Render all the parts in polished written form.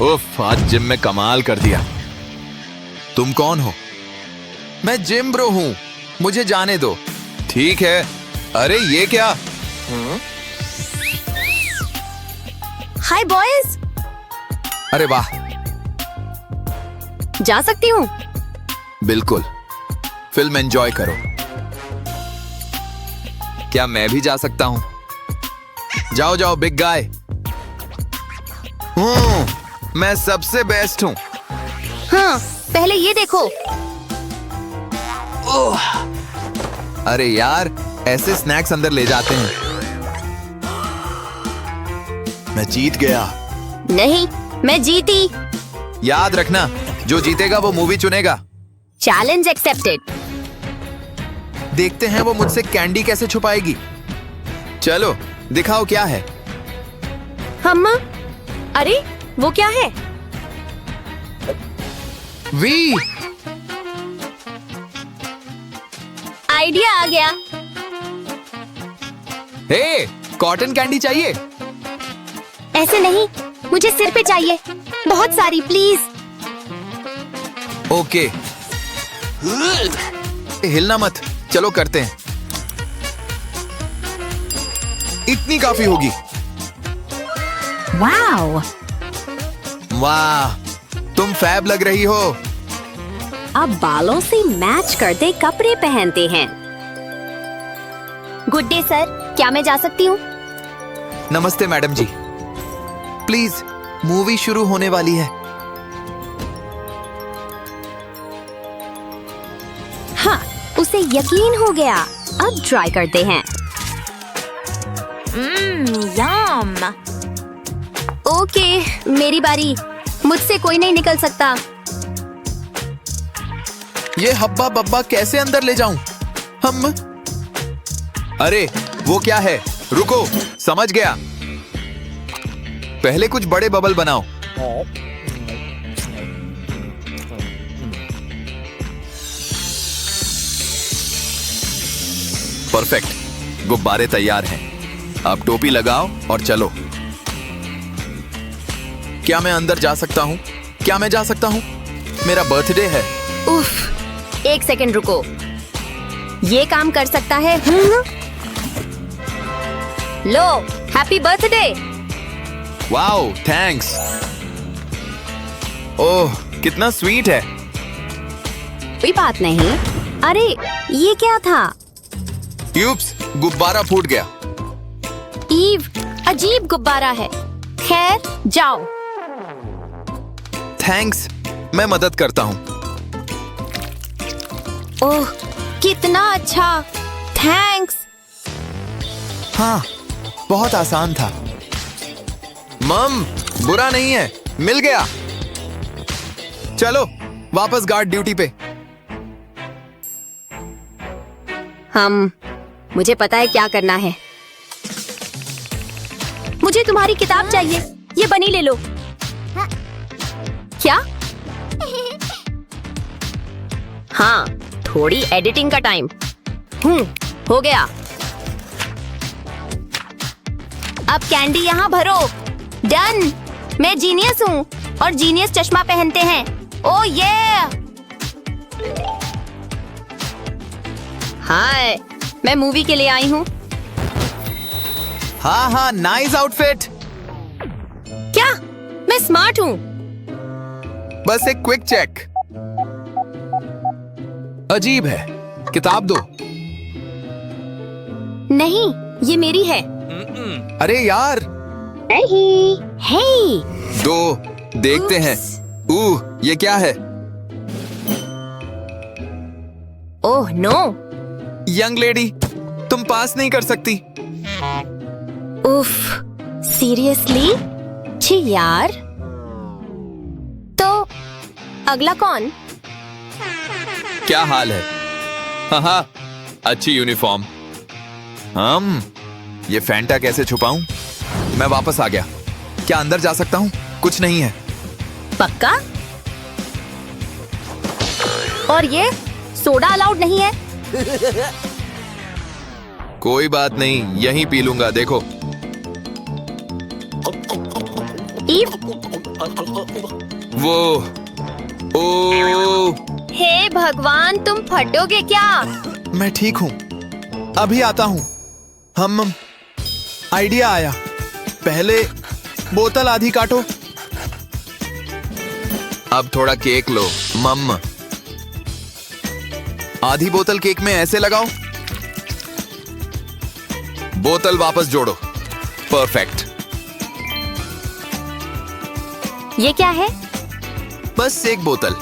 उफ, आज जिम में कमाल कर दिया। तुम कौन हो? मैं जिम ब्रो हूँ, मुझे जाने दो। ठीक है। अरे ये क्या? हाय बॉयज, अरे वाह, जा सकती हूँ? बिल्कुल। फिल्म एंजॉय करो। क्या मैं भी जा सकता हूँ? जाओ जाओ बिग गाय। मैं सबसे बेस्ट हूँ। हाँ, पहले ये देखो। अरे यार, ऐसे स्नैक्स अंदर ले जाते हैं। मैं जीत गया। नहीं, मैं जीती। याद रखना, जो जीतेगा वो मूवी चुनेगा। Challenge accepted. देखते हैं वो मुझसे कैंडी कैसे छुपाएगी। चलो दिखाओ क्या है। अम्मा, अरे वो क्या है? वी, आइडिया आ गया। हे, कॉटन कैंडी चाहिए? ऐसे नहीं, मुझे सिर पे चाहिए, बहुत सारी प्लीज। ओके। हिलना मत, चलो करते हैं। इतनी काफी होगी। वाओ, वाह, तुम फैब लग रही हो। अब बालों से मैच करते कपड़े पहनते हैं। गुड डे सर, क्या मैं जा सकती हूँ? नमस्ते मैडम जी, प्लीज, मूवी शुरू होने वाली है। हाँ, उसे यकीन हो गया। अब ट्राई करते हैं। यम। ओके, मेरी बारी। मुझसे कोई नहीं निकल सकता। ये हब्बा बब्बा कैसे अंदर ले जाऊं? हम, अरे वो क्या है? रुको, समझ गया। पहले कुछ बड़े बबल बनाओ। परफेक्ट, गुब्बारे तैयार हैं। अब टोपी लगाओ और चलो। क्या मैं अंदर जा सकता हूँ? क्या मैं जा सकता हूँ? मेरा बर्थडे है। उफ, एक सेकंड रुको। ये काम कर सकता है। लो, happy birthday. Wow, thanks. Oh, कितना स्वीट है। कोई बात नहीं। अरे, ये क्या था? यूप्स, गुब्बारा फूट गया। ईव, अजीब गुब्बारा है। खैर, जाओ। थैंक्स, मैं मदद करता हूँ। ओह, कितना अच्छा। थैंक्स। हाँ, बहुत आसान था। मम, बुरा नहीं है, मिल गया। चलो वापस गार्ड ड्यूटी पे। मुझे पता है क्या करना है। मुझे तुम्हारी किताब चाहिए। ये बनी ले लो। क्या? हाँ, थोड़ी एडिटिंग का टाइम। हो गया। अब कैंडी यहाँ भरो। डन। मैं जीनियस हूँ और जीनियस चश्मा पहनते हैं। ओह ये। हाय, मैं मूवी के लिए आई हूँ। हाँ हाँ, नाइस आउटफिट। क्या? मैं स्मार्ट हूँ। बस एक क्विक चेक। अजीब है, किताब दो। नहीं, ये मेरी है। अरे यार। हे, दो, देखते हैं। ये क्या है? Oh no. यंग लेडी, तुम पास नहीं कर सकती। उफ, सीरियसली? छी यार। तो अगला कौन? क्या हाल है? हाँ, अच्छी यूनिफॉर्म। ये फैंटा कैसे छुपाऊं? मैं वापस आ गया। क्या अंदर जा सकता हूँ? कुछ नहीं है। पक्का? और ये सोडा अलाउड नहीं है। कोई बात नहीं, यहीं पी लूंगा। देखो। ईव, वो ओ हे भगवान, तुम फटोगे क्या? मैं ठीक हूँ, अभी आता हूँ। हम आइडिया आया, पहले बोतल आधी काटो। अब थोड़ा केक लो मम। आधी बोतल केक में ऐसे लगाओ, बोतल वापस जोड़ो। परफेक्ट। ये क्या है? बस एक बोतल।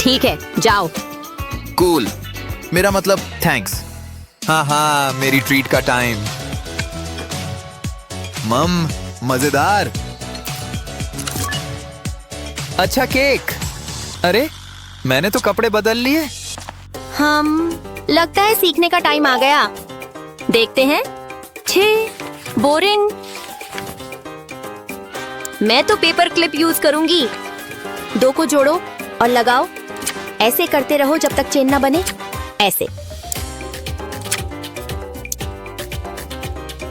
ठीक है, जाओ। कूल, मेरा मतलब थैंक्स। हाँ हाँ, मेरी ट्रीट का टाइम। मम, मजेदार। अच्छा केक। अरे मैंने तो कपड़े बदल लिए। लगता है सीखने का टाइम आ गया। देखते हैं। छी, बोरिंग। मैं तो पेपर क्लिप यूज करूंगी। दो को जोड़ो और लगाओ। ऐसे करते रहो जब तक चेन ना बने। ऐसे।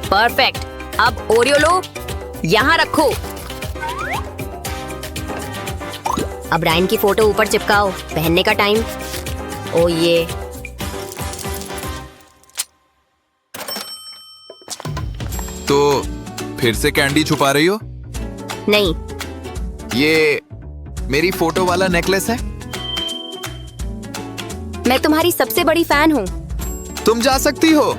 परफेक्ट। अब ओरियो लो, यहाँ रखो। अब रायन की फोटो ऊपर चिपकाओ। पहनने का टाइम। ओ ये। तो फिर से कैंडी छुपा रही हो? नहीं। ये मेरी फोटो वाला नेकलेस है। मैं तुम्हारी सबसे बड़ी फैन हूँ। तुम जा सकती हो।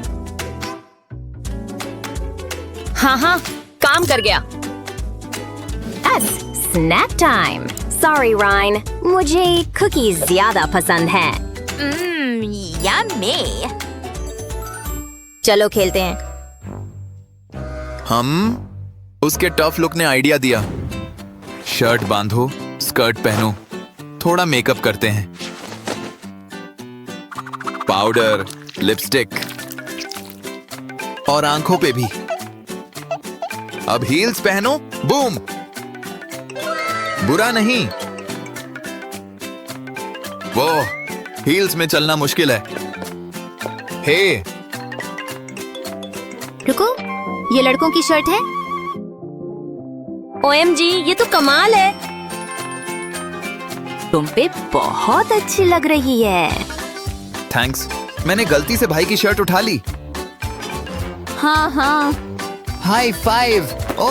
हाँ हाँ, काम कर गया। Snack time. सॉरी रायन, मुझे कुकीज ज्यादा पसंद है। यम्मी। चलो खेलते हैं। उसके टफ लुक ने आइडिया दिया। शर्ट बांधो, स्कर्ट पहनो, थोड़ा मेकअप करते हैं। पाउडर, लिपस्टिक और आंखों पे भी। अब हील्स पहनो। बूम। बुरा नहीं। वो हील्स में चलना मुश्किल है। हे, रुको, ये लड़कों की शर्ट है। OMG, ये तो कमाल है। तुम पे बहुत अच्छी लग रही है। थैंक्स। मैंने गलती से भाई की शर्ट उठा ली। हाँ हाँ। High five. ओ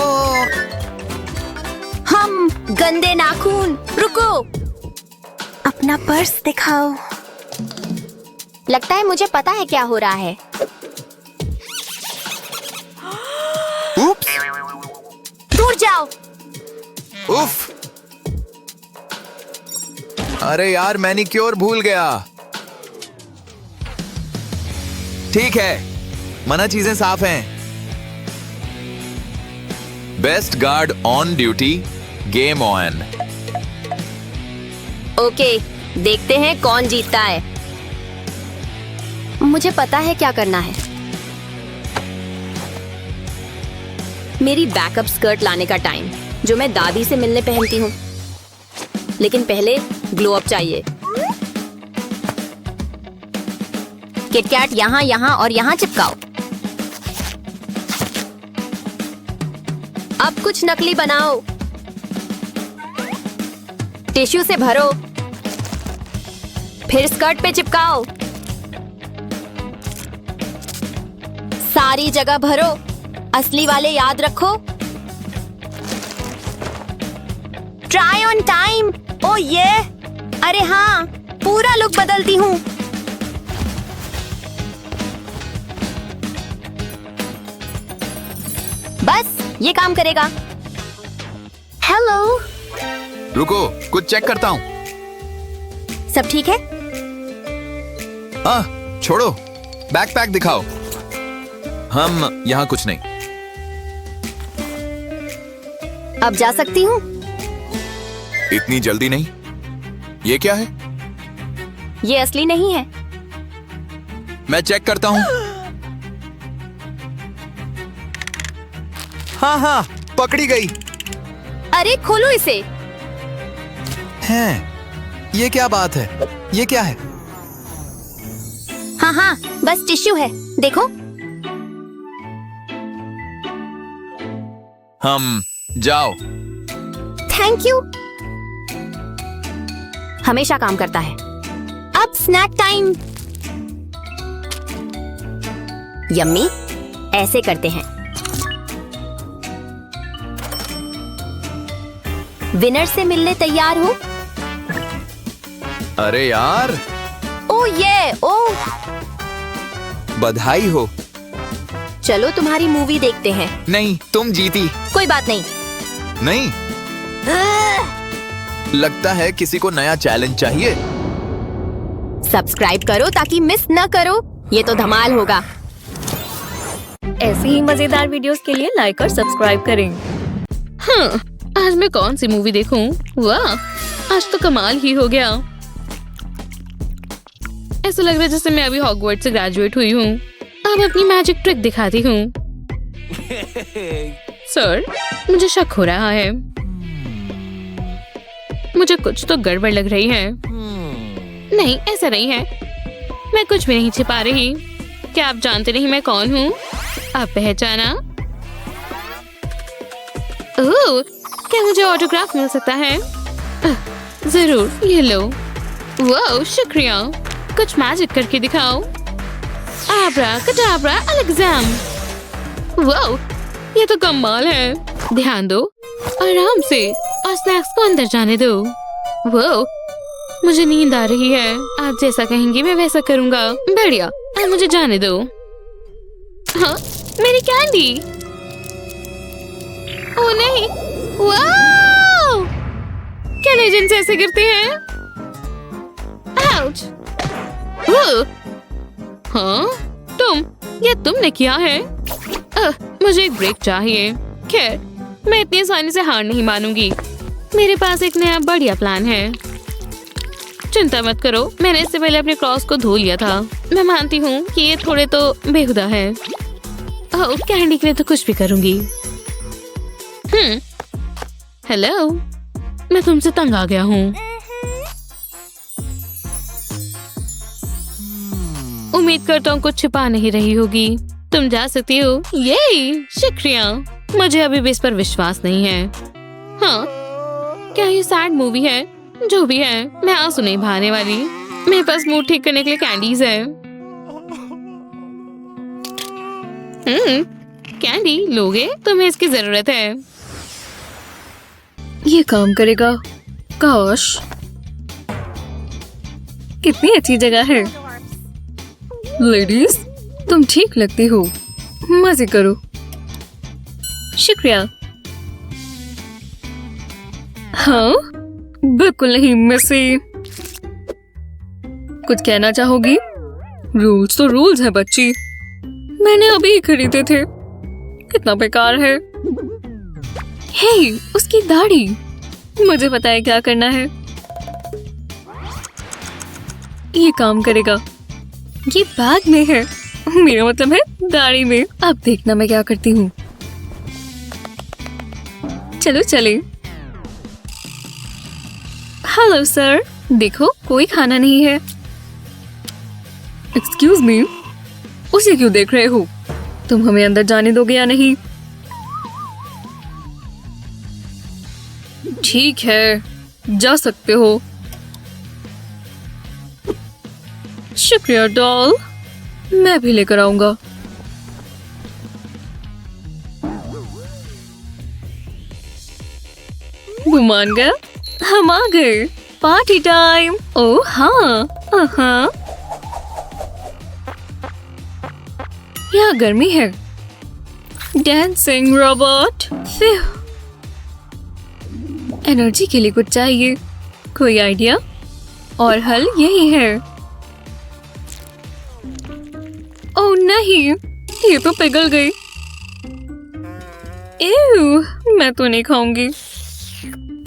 हम गंदे नाखून। रुको, अपना पर्स दिखाओ। लगता है मुझे पता है क्या हो रहा है। उप्स। दूर जाओ। उफ। अरे यार, मैनिक्योर भूल गया। ठीक है, मना चीजें साफ हैं। Best guard on duty, game on. Okay, देखते हैं कौन जीतता है। मुझे पता है क्या करना है। मेरी बैकअप स्कर्ट लाने का टाइम, जो मैं दादी से मिलने पहनती हूँ। लेकिन पहले ग्लो अप चाहिए। किटकैट यहाँ, यहाँ और यहाँ चिपकाओ। अब कुछ नकली बनाओ। टिश्यू से भरो, फिर स्कर्ट पे चिपकाओ। सारी जगह भरो। असली वाले याद रखो। Try on time. ओ ये। अरे हाँ, पूरा लुक बदलती हूँ। बस ये काम करेगा। हेलो। रुको, कुछ चेक करता हूँ। सब ठीक है? छोड़ो, बैकपैक दिखाओ। हम यहाँ कुछ नहीं। अब जा सकती हूँ? इतनी जल्दी नहीं। ये क्या है? ये असली नहीं है। मैं चेक करता हूँ। हाँ हाँ, पकड़ी गई। अरे खोलो इसे। हैं, ये क्या बात है? ये क्या है? हाँ हाँ, बस टिश्यू है, देखो। जाओ। Thank you. हमेशा काम करता है। अब स्नैक टाइम। यम्मी, ऐसे करते हैं। विनर से मिलने तैयार हो? अरे यार, ओ ये ओ बधाई हो। चलो तुम्हारी मूवी देखते हैं। नहीं, तुम जीती। कोई बात नहीं। नहीं, लगता है किसी को नया चैलेंज चाहिए। सब्सक्राइब करो ताकि मिस न करो। ये तो धमाल होगा। ऐसी ही मजेदार वीडियोस के लिए लाइक और सब्सक्राइब करें। हाँ, आज मैं कौन सी मूवी देखूं? वाह, आज तो कमाल ही हो गया। ऐसा लग रहा है जैसे मैं अभी हॉगवर्ट्स से ग्रेजुएट हुई हूँ। अब अपनी मैजिक ट्रिक दिखाती हूँ। सर, मुझे शक हो रहा है। मुझे कुछ तो गड़बड़ लग रही है। नहीं, ऐसा नहीं है। मैं कुछ भी नहीं छिपा रही। क्या आप जानते नहीं मैं कौन हूँ? आप पहचाना? ओह, क्या मुझे ऑटोग्राफ मिल सकता है? जरूर, ये लो। वाह, शुक्रिया। कुछ मैजिक करके दिखाओ। आब्रा कडाब्रा अलगजाम। वाह, ये तो कमाल है। ध्यान दो, आराम से, और स्नैक्स को अंदर जाने दो। वाह, मुझे नींद आ रही है। आप जैसा कहेंगी मैं वैसा करूँगा। बढ़िया, अब मुझे जाने दो। हाँ, मेरी कैंडी। ओह नहीं, वाह! क्या लेजेंड्स ऐसे गिरते हैं? आउच! ओह! हाँ, ये तुमने किया है? मुझे एक ब्रेक चाहिए। खैर, मैं इतनी आसानी से हार नहीं मानूंगी। मेरे पास एक नया बढ़िया प्लान है। चिंता मत करो, मैंने इससे पहले अपने क्रॉस को धो लिया था। मैं मानती हूँ कि ये थोड़े तो बेहुदा है। ओह, कैंडी के लिए तो कुछ भी करूंगी। हेलो, मैं तुमसे तंग आ गया हूँ। उम्मीद करता हूँ कुछ छिपा नहीं रही होगी। तुम जा सकती हो। ये शुक्रिया। मुझे अभी भी इस पर विश्वास नहीं है। हाँ, क्या ये सैड मूवी है? जो भी है, मैं आंसू नहीं बहाने वाली। मेरे पास मूड ठीक करने के लिए कैंडीज है। कैंडी लोगे? तुम्हें इसकी जरूरत है। ये काम करेगा। काश, कितनी अच्छी जगह है। लेडीज, तुम ठीक लगती हो। मजे करो। शुक्रिया। हाँ, बिल्कुल नहीं मिसी। कुछ कहना चाहोगी? रूल्स तो रूल्स है बच्ची। मैंने अभी ही खरीदे थे। कितना बेकार है। हे, उसकी दाढ़ी। मुझे पता है क्या करना है। ये काम करेगा। ये बैग में है। मेरा मतलब है दाढ़ी में। अब देखना मैं क्या करती हूँ। चलो चले। हेलो सर, देखो कोई खाना नहीं है। एक्सक्यूज मी, उसे क्यों देख रहे हो? तुम हमें अंदर जाने दोगे या नहीं? ठीक है, जा सकते हो। शुक्रिया डॉल, मैं भी लेकर आऊंगा। वो मान गया। हम आ गए। Party time. ओह हाँ, यहाँ गर्मी है। Dancing robot. एनर्जी के लिए कुछ चाहिए। कोई आइडिया? और हल यही है। ओह नहीं, ये तो पिघल गई। एव, मैं तो नहीं खाऊंगी।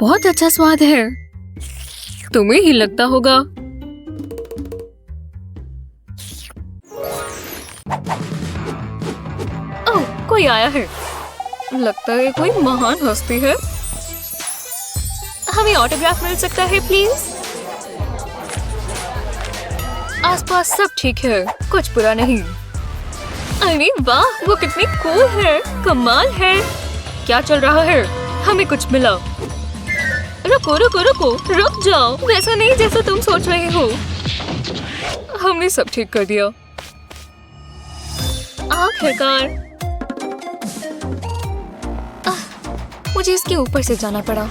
बहुत अच्छा स्वाद है। तुम्हें ही लगता होगा। ओह, कोई आया है। लगता है कोई महान हस्ती है। हमें ऑटोग्राफ मिल सकता है प्लीज? आसपास सब ठीक है, कुछ बुरा नहीं। अरे वाह, वो कितनी कूल है। कमाल है। क्या चल रहा है? हमें कुछ मिला। रुको रुको रुको, रुक जाओ। वैसा नहीं जैसा तुम सोच रहे हो। हमने सब ठीक कर दिया। आखिरकार मुझे इसके ऊपर से जाना पड़ा।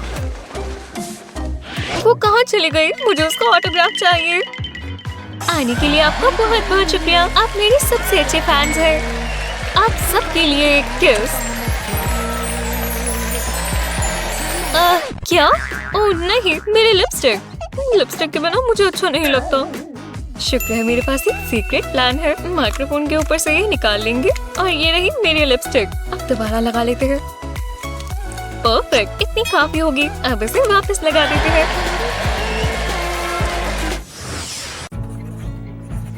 वो कहाँ चली गई? मुझे उसका ऑटोग्राफ चाहिए। आने के लिए आपका बहुत बहुत शुक्रिया। आप मेरे सबसे अच्छे फैंस हैं। आप सबके लिए एक किस। क्या? ओह नहीं, मेरे लिपस्टिक के बिना मुझे अच्छा नहीं लगता। शुक्र है मेरे पास एक सीक्रेट प्लान है। माइक्रोफोन के ऊपर से ये निकाल लेंगे और ये रही मेरी लिपस्टिक। अब दोबारा लगा लेते हैं। परफेक्ट, इतनी काफी होगी। अब इसे वापस लगा देते हैं।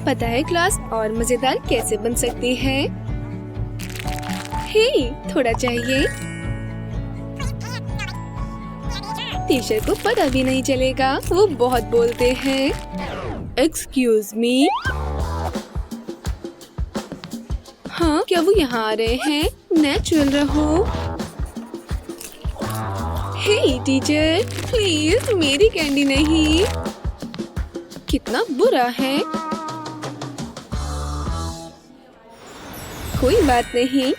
पता है क्लास और मजेदार कैसे बन सकती है? हे, थोड़ा चाहिए। टीचर को पता भी नहीं चलेगा। वो बहुत बोलते हैं। Excuse me. हाँ, क्या वो यहाँ आ रहे हैं? नेचुरल रहो। हे टीचर, प्लीज मेरी कैंडी नहीं। कितना बुरा है। कोई बात नहीं।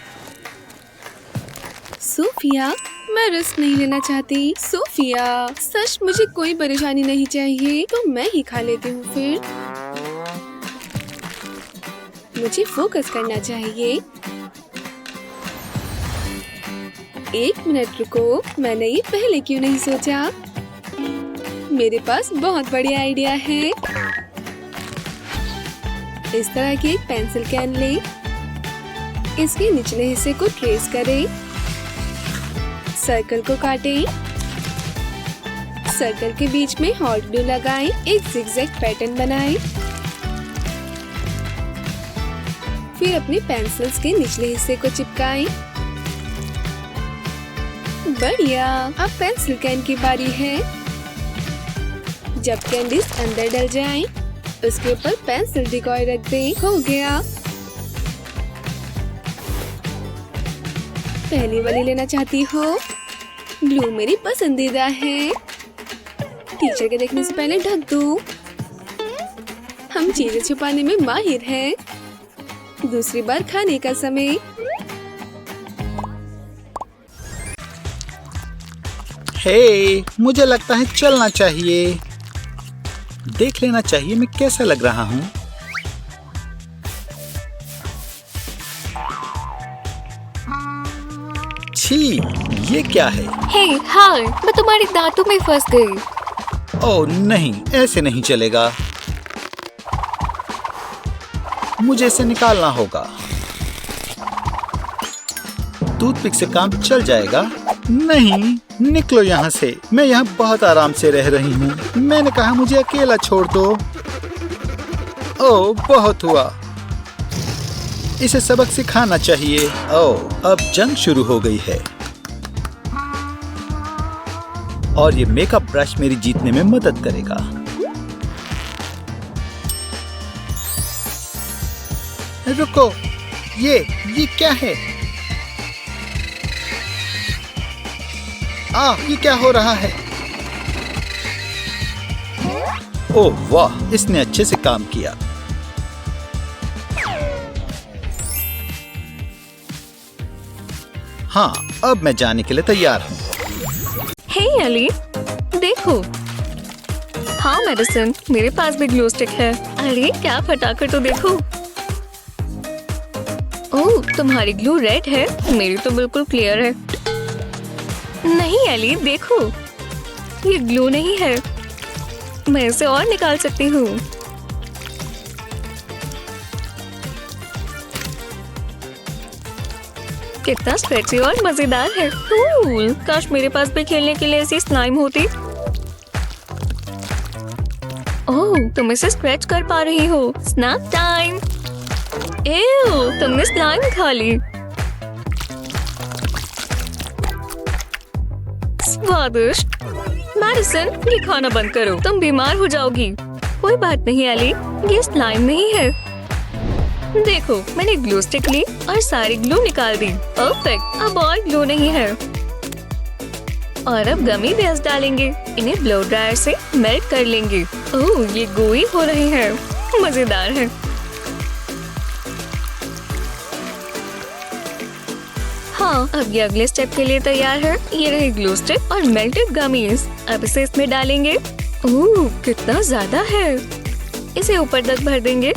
सोफिया, मैं रिस्क नहीं लेना चाहती। सोफिया, सच मुझे कोई परेशानी नहीं चाहिए तो मैं ही खा लेती हूँ फिर। मुझे फोकस करना चाहिए। एक मिनट रुको, मैंने ये पहले क्यों नहीं सोचा? मेरे पास बहुत बढ़िया आइडिया है। इस तरह की एक पेंसिल कैन ले। इसके निचले हिस्से को ट्रेस करें। सर्कल को काटें। सर्कल के बीच में हॉट ग्लू लगाएं। एक जिगजैग पैटर्न बनाएं। फिर अपने पेंसिल्स के निचले हिस्से को चिपकाएं। बढ़िया, अब पेंसिल कैन की बारी है। जब कैंडीज अंदर डल जाएं, उसके ऊपर पेंसिल डिकॉय रख दें। हो गया। पहली वाली लेना चाहती हो? ब्लू मेरी पसंदीदा है। टीचर के देखने से पहले ढक दो। हम चीजें छुपाने में माहिर हैं। दूसरी बार खाने का समय। हे, मुझे लगता है चलना चाहिए। देख लेना चाहिए मैं कैसा लग रहा हूँ। छी, ये क्या है? हे, हाय, मैं तुम्हारे दांतों में फंस गई। ओह नहीं, ऐसे नहीं चलेगा। मुझे इसे निकालना होगा। टूथपिक से काम चल जाएगा। नहीं, निकलो यहाँ से। मैं यहाँ बहुत आराम से रह रही हूँ। मैंने कहा मुझे अकेला छोड़ दो। ओह, बहुत हुआ। इसे सबक सिखाना चाहिए। ओह, अब जंग शुरू हो गई है। और ये मेकअप ब्रश मेरी जीतने में मदद करेगा। रुको, ये क्या है? ये क्या हो रहा है? ओह वाह, इसने अच्छे से काम किया। हाँ, अब मैं जाने के लिए तैयार हूँ। हे अली, देखो। हाँ मेडिसिन, मेरे पास भी ग्लू स्टिक है। अरे क्या फटाकर तो देखो। ओह, तुम्हारी ग्लू रेड है, मेरी तो बिल्कुल क्लियर है। नहीं अली, देखो, ये ग्लू नहीं है। मैं इसे और निकाल सकती हूँ। कितना स्ट्रेची और मजेदार है। कूल, काश मेरे पास भी खेलने के लिए ऐसी स्लाइम होती। ओह, तुम इसे स्क्रैच कर पा रही हो। Snap time. एव, तुमने स्लाइम खा ली। स्वादिष्ट। मैडिसन, ये खाना बंद करो, तुम बीमार हो जाओगी। कोई बात नहीं अली, ये स्लाइम नहीं है। देखो, मैंने ग्लू स्टिक ली और सारी ग्लू निकाल दी। परफेक्ट, अब और ग्लू नहीं है। और अब गमी बेयर्स डालेंगे। इन्हें ब्लो ड्रायर से मेल्ट कर लेंगे। ओह, ये गोई हो रहे हैं, मजेदार है। हाँ, अब ये अगले स्टेप के लिए तैयार है। ये रहे ग्लू स्टिक और मेल्टेड गमीज। अब इसे इसमें डालेंगे। ओह, कितना ज्यादा है। इसे ऊपर तक भर देंगे।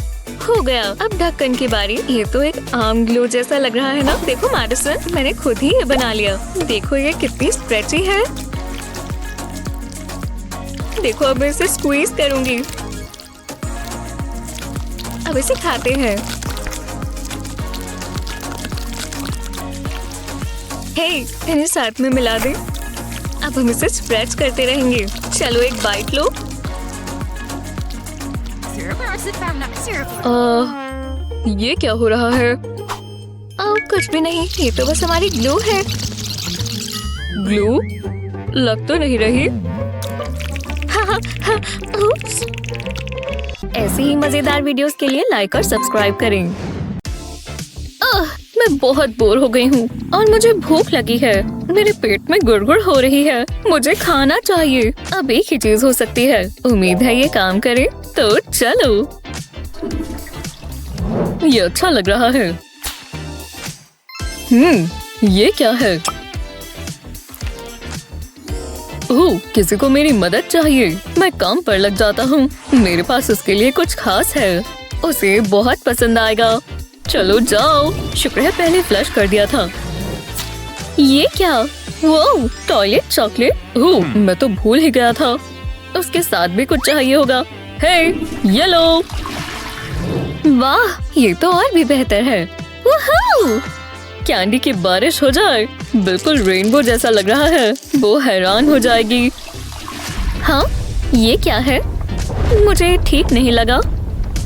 हो गया। अब ढक्कन की बारी। ये तो एक आम ग्लू जैसा लग रहा है ना। देखो मैडिसन, मैंने खुद ही ये बना लिया। देखो ये कितनी स्ट्रेची है। देखो अब इसे स्क्वीज करूंगी। अब इसे खाते हैं। हे, इन्हें साथ में मिला दे। अब हम इसे स्प्रेड करते रहेंगे। चलो एक बाइट लो। ये क्या हो रहा है? कुछ भी नहीं, ये तो बस हमारी ग्लू है। ग्लू लग तो नहीं रही। उप्स। ऐसी ही मजेदार वीडियोस के लिए लाइक और सब्सक्राइब करें। मैं बहुत बोर हो गई हूँ और मुझे भूख लगी है। मेरे पेट में गुड़गुड़ हो रही है। मुझे खाना चाहिए। अब एक ही चीज हो सकती है। उम्मीद है ये काम करे। तो चलो। ये अच्छा लग रहा है। ये क्या है? ओह, किसी को मेरी मदद चाहिए। मैं काम पर लग जाता हूँ। मेरे पास उसके लिए कुछ खास है। उसे बहुत पसंद आएगा। चलो जाओ। शुक्र है पहले फ्लश कर दिया था। ये क्या? वो टॉयलेट चॉकलेट। ओह, मैं तो भूल ही गया था। उसके साथ भी कुछ चाहिए होगा। हे, ये लो। वाह, ये तो और भी बेहतर है। वूहू! कैंडी की बारिश हो जाए। बिल्कुल रेनबो जैसा लग रहा है। वो हैरान हो जाएगी। हाँ, ये क्या है? मुझे ठीक नहीं लगा।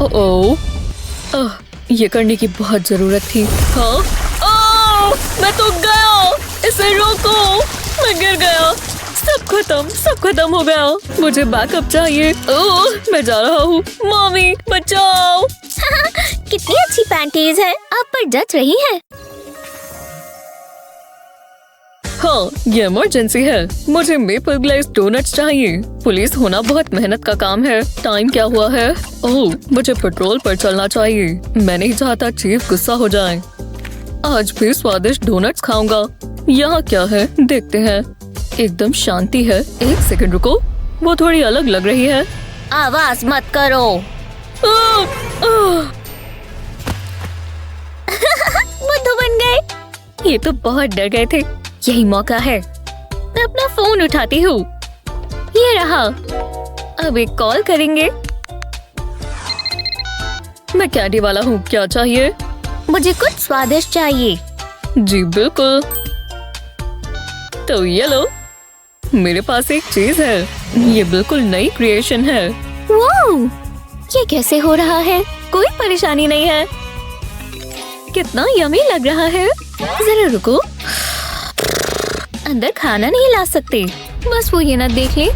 ओह, ये करने की बहुत जरूरत थी। हाँ? ओह, मैं तो गया। इसे रोको। मैं गिर गया। सब खत्म हो गया। मुझे बैकअप चाहिए। ओह, मैं जा रहा हूँ। मम्मी बचाओ। कितनी अच्छी पैंटीज है। आप पर जच रही है। हाँ, ये इमरजेंसी है। मुझे मेपल ग्लेज डोनट्स चाहिए। पुलिस होना बहुत मेहनत का काम है। टाइम क्या हुआ है? ओह, मुझे पेट्रोल पर चलना चाहिए। मैं नहीं चाहता चीफ गुस्सा हो जाए। आज भी स्वादिष्ट डोनट्स खाऊंगा। यहाँ क्या है? देखते हैं। एकदम शांति है। एक सेकंड रुको, वो थोड़ी अलग लग रही है। आवाज मत करो। बुद्धू बन गए। ये तो बहुत डर गए थे। यही मौका है। मैं अपना फोन उठाती हूँ। ये रहा। अब एक कॉल करेंगे। मैं कैंडी वाला हूँ। क्या चाहिए? मुझे कुछ स्वादिष्ट चाहिए। जी बिल्कुल। तो ये लो। मेरे पास एक चीज है। ये बिल्कुल नई क्रिएशन है। वाह, ये कैसे हो रहा है? कोई परेशानी नहीं है। कितना यमी लग रहा है। जरा रुको। अंदर खाना नहीं ला सकते। बस वो ये ना देख ले।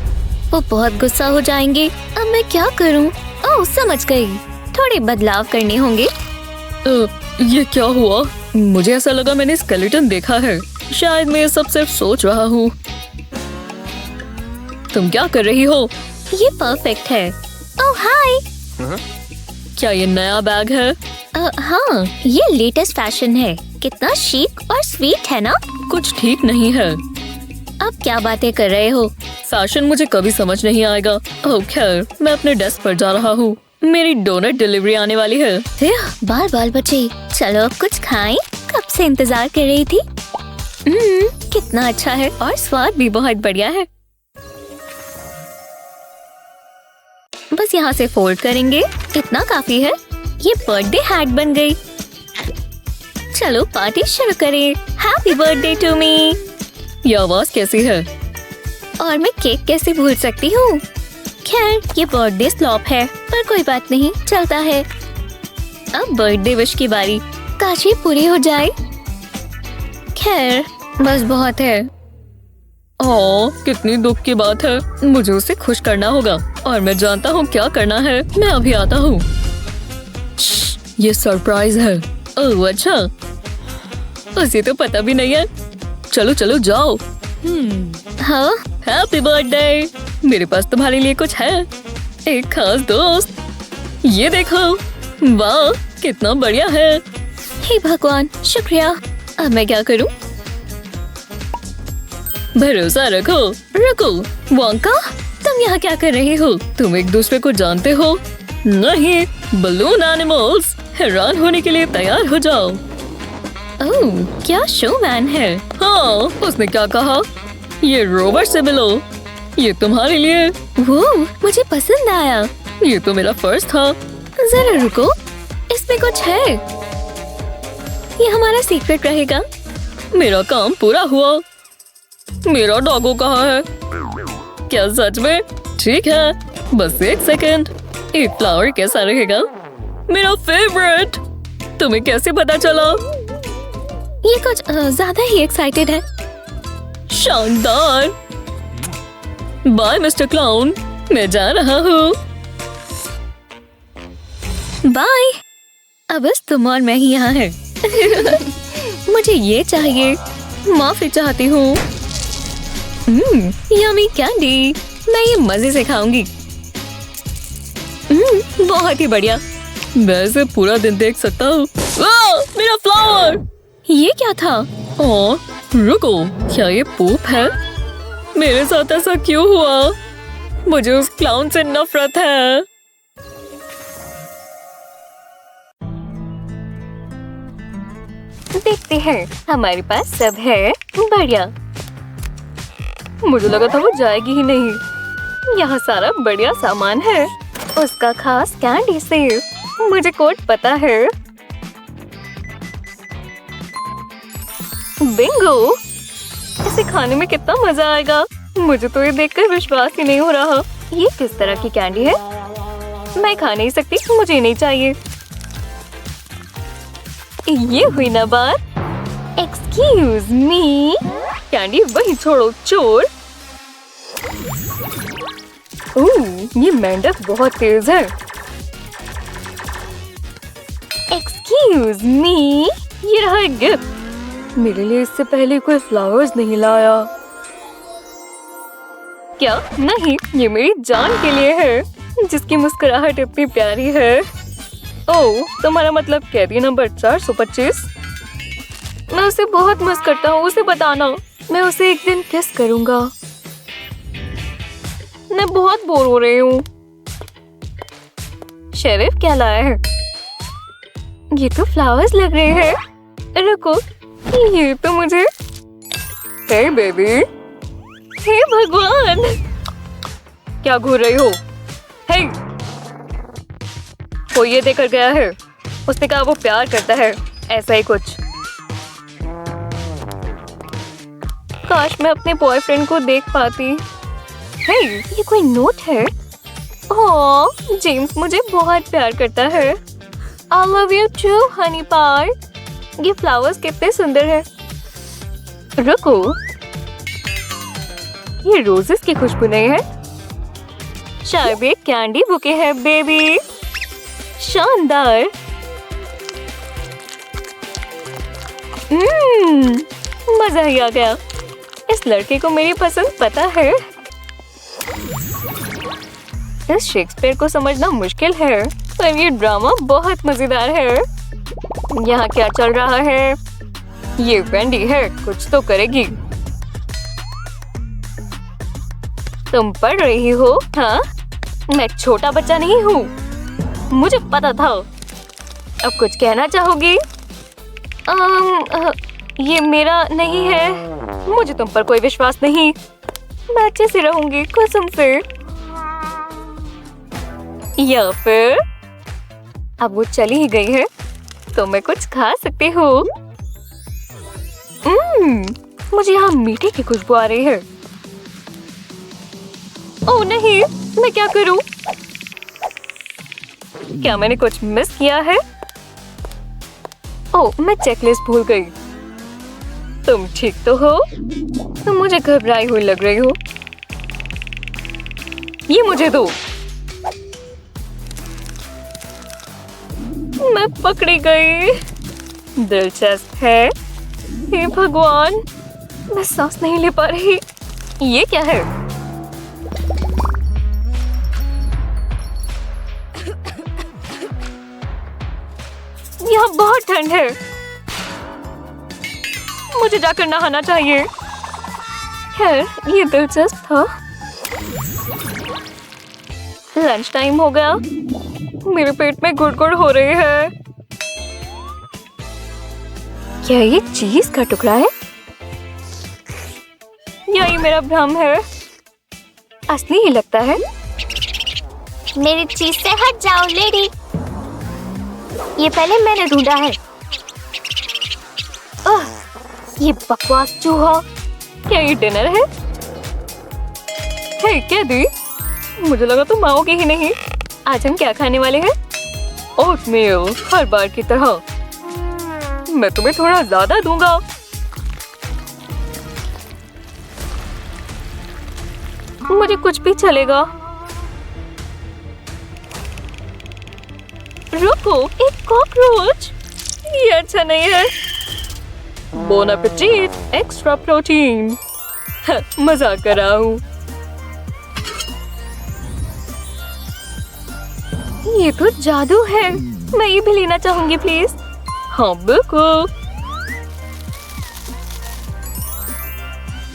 वो बहुत गुस्सा हो जाएंगे। अब मैं क्या करूं? ओह, समझ गई। थोड़े बदलाव करने होंगे। ये क्या हुआ? मुझे ऐसा लगा मैंने स्केलेटन देखा है। शायद मैं ये सब सिर्फ सोच रहा हूँ। तुम क्या कर रही हो? ये परफेक्ट है। ओह हाय। क्या ये नया बैग है? हाँ, ये लेटेस्ट फैशन है। कितना chic और स्वीट है ना? कुछ ठीक नहीं है। अब क्या बातें कर रहे हो? फैशन मुझे कभी समझ नहीं आएगा। ओह खैर, मैं अपने डेस्क पर जा रहा हूँ। मेरी डोनट डिलीवरी आने वाली है। बाल बाल बचे। चलो अब कुछ खाएं। कब से इंतजार कर रही थी। कितना अच्छा है और स्वाद भी बहुत बढ़िया है। बस यहाँ से फोल्ड करेंगे। इतना काफी है। ये बर्थडे हैट बन गई। चलो पार्टी शुरू करें। Happy birthday to me. ये आवाज कैसी है? और मैं केक कैसे भूल सकती हूँ। खैर, ये बर्थडे स्लॉप है, पर कोई बात नहीं, चलता है। अब बर्थडे विश की बारी। काश ये पूरी हो जाए। खैर, बस बहुत है। ओह, कितनी दुख की बात है। मुझे उसे खुश करना होगा और मैं जानता हूँ क्या करना है। मैं अभी आता हूँ। ये सरप्राइज है। ओह अच्छा, उसे तो पता भी नहीं है। चलो चलो जाओ। हाँ, हैप्पी बर्थडे। मेरे पास तुम्हारे लिए कुछ है, एक खास दोस्त। ये देखो, वाह कितना बढ़िया है। हे भगवान, शुक्रिया। अब मैं क्या करूं? भरोसा रखो। रुको, वोंका, तुम यहाँ क्या कर रहे हो? तुम एक दूसरे को जानते हो? नहीं, बलून एनिमल्स, हैरान होने के लिए तैयार हो जाओ। ओह, क्या शोमैन है। हाँ, उसने क्या कहा? ये रोवर से मिलो, ये तुम्हारे लिए। वो मुझे पसंद आया। ये तो मेरा फर्ज था। जरा रुको, इसमें कुछ है। ये हमारा सीक्रेट रहेगा। मेरा काम पूरा हुआ। मेरा डॉगो कहाँ है? क्या सच में? ठीक है, बस एक सेकंड। एक फ्लावर कैसा रहेगा? मेरा फेवरेट। तुम्हें कैसे पता चला? ये कुछ ज्यादा ही एक्साइटेड है। शानदार। बाय मिस्टर क्लाउन, मैं जा रहा हूँ। बाय। अब बस तुम और मैं ही यहाँ है। मुझे ये चाहिए। माफी चाहती हूँ। यम्मी कैंडी, मैं ये मजे से खाऊंगी। बहुत ही बढ़िया। मैं इसे पूरा दिन देख सकता हूँ। मेरा फ्लावर। ये क्या था? ओह, रुको, क्या ये पूप है? मेरे साथ ऐसा क्यों हुआ? मुझे उस क्लाउन से नफरत है। देखते हैं, हमारे पास सब है। बढ़िया। मुझे लगा था वो जाएगी ही नहीं। यहाँ सारा बढ़िया सामान है। उसका खास कैंडी से। मुझे कोड पता है। बिंगो, इसे खाने में कितना मजा आएगा। मुझे तो ये देखकर विश्वास ही नहीं हो रहा। ये किस तरह की कैंडी है? मैं खा नहीं सकती, मुझे नहीं चाहिए। ये हुई ना बात। Excuse me. कैंडी वही छोड़ो, चोर। ये मेंढक बहुत तेज है। एक्सक्यूज मी, ये रहा एक गिफ्ट। मेरे लिए इससे पहले कोई फ्लावर्स नहीं लाया। क्या? नहीं, ये मेरी जान के लिए है, जिसकी मुस्कुराहट इतनी प्यारी है। ओह, तुम्हारा मतलब कैदी नंबर 425? मैं उसे बहुत मिस करता हूँ, उसे बताना। मैं उसे एक दिन किस करूँगा। मैं बहुत बोर हो रही हूँ। शेरिफ क्या लाया है? ये तो फ्लावर्स लग रहे हैं। रुको, ये तो मुझे। हे बेबी। हे भगवान, क्या घूर रही हो? हे, कोई ये देखकर गया है। उसने कहा वो प्यार करता है, ऐसा ही कुछ। काश मैं अपने बॉयफ्रेंड को देख पाती। हे, ये कोई नोट है? ओह, जेम्स मुझे बहुत प्यार करता है। I love you too, honey pie. ये फ्लावर्स कितने सुंदर हैं। रुको, ये रोजेस की खुशबू नहीं है? शायद एक कैंडी बुके है बेबी। शानदार। मजा ही आ गया। इस लड़के को मेरी पसंद पता है। इस शेक्सपियर को समझना मुश्किल है, पर ये ड्रामा बहुत मजेदार है। यहाँ क्या चल रहा है? ये वेंडी है, कुछ तो करेगी। तुम पढ़ रही हो? हाँ, मैं छोटा बच्चा नहीं हूँ, मुझे पता था। अब कुछ कहना चाहोगी? ये मेरा नहीं है। मुझे तुम पर कोई विश्वास नहीं। मैं अच्छे से रहूंगी, कसम से। या फिर अब वो चली ही गई है, तो मैं कुछ खा सकती हूँ। मुझे यहाँ मीठे की खुशबू आ रही है। ओह नहीं, मैं क्या करूँ? क्या मैंने कुछ मिस किया है? ओह, मैं चेकलिस्ट भूल गई। तुम ठीक तो हो? तुम मुझे घबराई हुई लग रही हो। ये मुझे दो। मैं पकड़ी गई। दिलचस्प है। हे भगवान, मैं सांस नहीं ले पा रही। ये क्या है? यहाँ बहुत ठंड है। मुझे जाकर नहाना चाहिए। खैर, ये दिलचस्प था। लंच टाइम हो गया। मेरे पेट में गुड़गुड़ हो रही है। क्या ये चीज का टुकड़ा है? या ये मेरा भ्रम है? असली ही लगता है। मेरी चीज से हट जाओ लेडी। ये पहले मैंने ढूंढा है। ये बकवास चूहा। क्या ये डिनर है? हे कैदी, मुझे लगा तुम आओगे ही नहीं। आज हम क्या खाने वाले हैं? ओटमील, हर बार की तरह। मैं तुम्हें थोड़ा ज्यादा दूंगा। मुझे कुछ भी चलेगा। रुको, एक कॉकरोच। ये अच्छा नहीं है। Bone appétit, extra protein. मजाक कर रहा हूँ। ये तो जादू है। मैं ये भी लेना चाहूंगी प्लीज। हाँ बिल्कुल।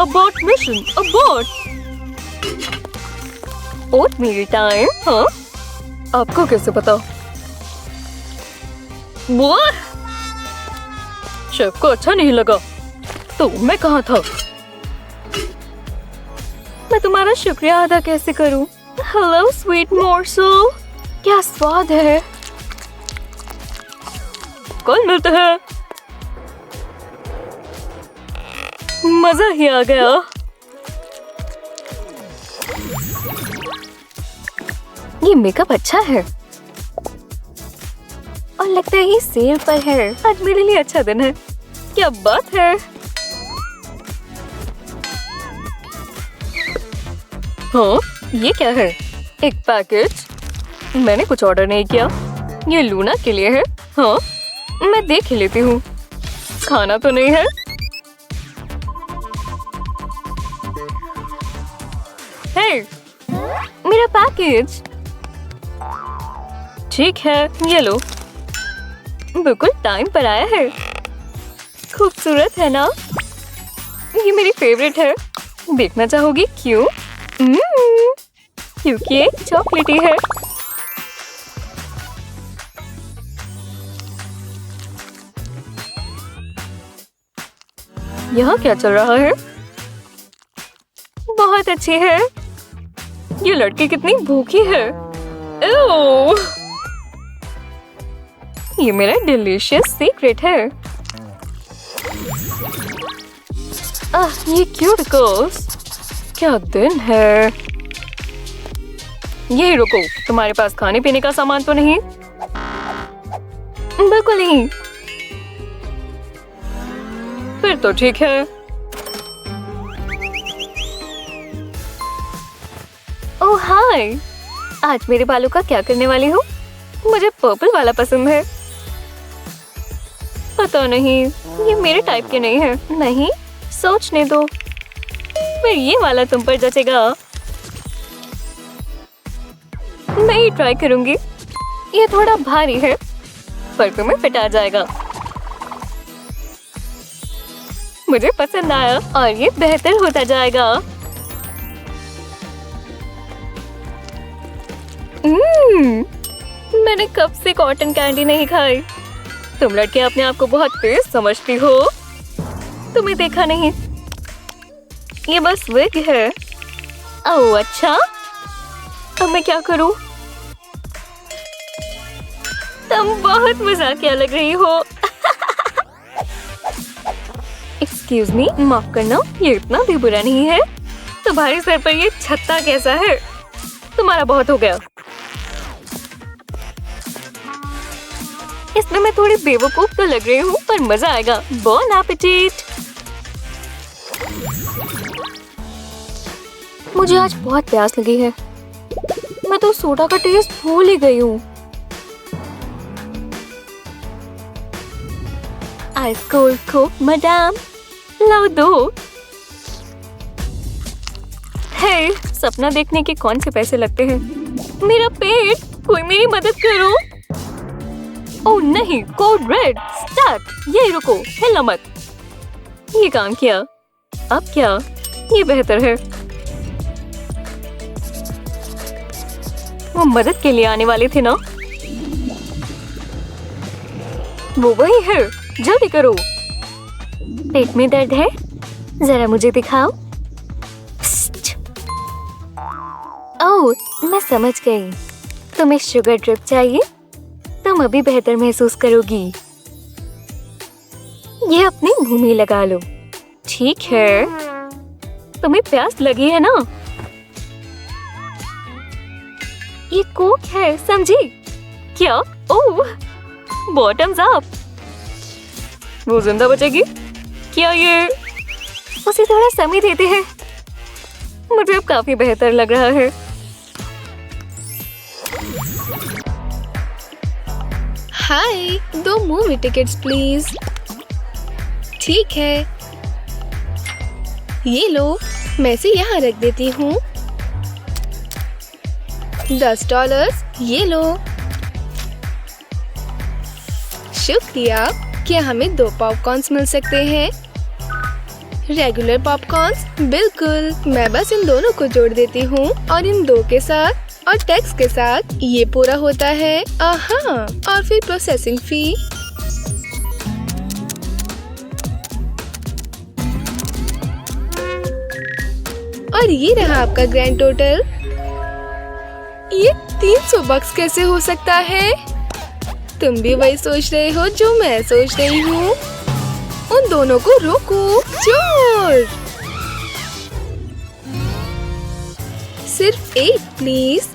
Abort mission, abort. Oatmeal time. हाँ, आपको कैसे पता? वो शेफ को अच्छा नहीं लगा तो मैं कहाँ था? मैं तुम्हारा शुक्रिया अदा कैसे करूं? हेलो स्वीट मोर्सल, क्या स्वाद है। कल मिलते हैं। मजा ही आ गया। ये मेकअप अच्छा है और लगता है ये सेल पर है। आज मेरे लिए अच्छा दिन है। क्या बात है। हाँ, ये क्या है? एक पैकेज। मैंने कुछ ऑर्डर नहीं किया। ये लूना के लिए है। हाँ, मैं देख ही लेती हूँ। खाना तो नहीं है? हे, मेरा पैकेज। ठीक है, ये लो। बिल्कुल टाइम पर आया है। खूबसूरत है ना? ये मेरी फेवरेट है। देखना चाहोगी क्यों? क्योंकि ये चॉकलेटी है। यहाँ क्या चल रहा है? बहुत अच्छी है। ये लड़की कितनी भूखी है। ओह! ये मेरा डिलीशियस सीक्रेट है। ये क्यूट गर्ल्स, क्या दिन है। यही रुको, तुम्हारे पास खाने पीने का सामान तो नहीं? बिल्कुल नहीं। फिर तो ठीक है। ओह हाय, आज मेरे बालों का क्या करने वाली हूँ? मुझे पर्पल वाला पसंद है। पता नहीं, ये मेरे टाइप के नहीं है। नहीं, सोचने दो। फिर ये वाला तुम पर जचेगा। मैं ये ट्राई करूंगी। ये थोड़ा भारी है पर तुम्हें फिट आ जाएगा। मुझे पसंद आया और ये बेहतर होता जाएगा। मैंने कब से कॉटन कैंडी नहीं खाई। तुम लड़के अपने आप को बहुत तेज समझती हो। तुम्हें देखा नहीं, ये बस विग है। ओह अच्छा, अब मैं क्या करूं? तुम बहुत मजाकिया लग रही हो। एक्सक्यूज मी, माफ करना, ये इतना भी बुरा नहीं है। तुम्हारे सर पर ये छत्ता कैसा है? तुम्हारा बहुत हो गया। इसमें मैं थोड़ी बेवकूफ तो लग रही हूँ पर मजा आएगा। Bone appétit. मुझे आज बहुत प्यास लगी है। मैं तो सोडा का टेस्ट भूल ही गई हूँ। आइस कोल्ड कोक मैडम, लाओ दो। हे, सपना देखने के कौन से पैसे लगते हैं? मेरा पेट, कोई मेरी मदद करो। ओह नहीं, कोड रेड स्टार्ट। ये रुको, हिलना मत। ये काम किया। अब क्या? ये बेहतर है। वो मदद के लिए आने वाले थे ना? वो वही है, जल्दी करो। पेट में दर्द है? जरा मुझे दिखाओ। ओह, मैं समझ गई। तुम्हें शुगर ड्रिप चाहिए? तुम अभी बेहतर महसूस करोगी। ये अपने मुंह में लगा लो। ठीक है। तुम्हें प्यास लगी है ना? ये कोक है, समझी? क्या? ओह, बॉटम्स अप। वो जिंदा बचेगी? क्या ये? उसे थोड़ा समय देते हैं। मुझे अब काफी बेहतर लग रहा है। हाय, 2 मूवी टिकट्स प्लीज। ठीक है, ये लो, मैं इसे यहाँ रख देती हूँ। $10, ये लो। शुक्रिया। क्या हमें 2 पॉपकॉर्न्स मिल सकते हैं? Regular popcorns? बिल्कुल, मैं बस इन दोनों को जोड़ देती हूँ और इन 2 के साथ और टैक्स के साथ ये पूरा होता है। आहा, और फिर प्रोसेसिंग फी। और ये रहा आपका ग्रैंड टोटल। ये $300 कैसे हो सकता है? तुम भी वही सोच रहे हो जो मैं सोच रही हूँ। उन दोनों को रोको। चोर! सिर्फ 1 प्लीज।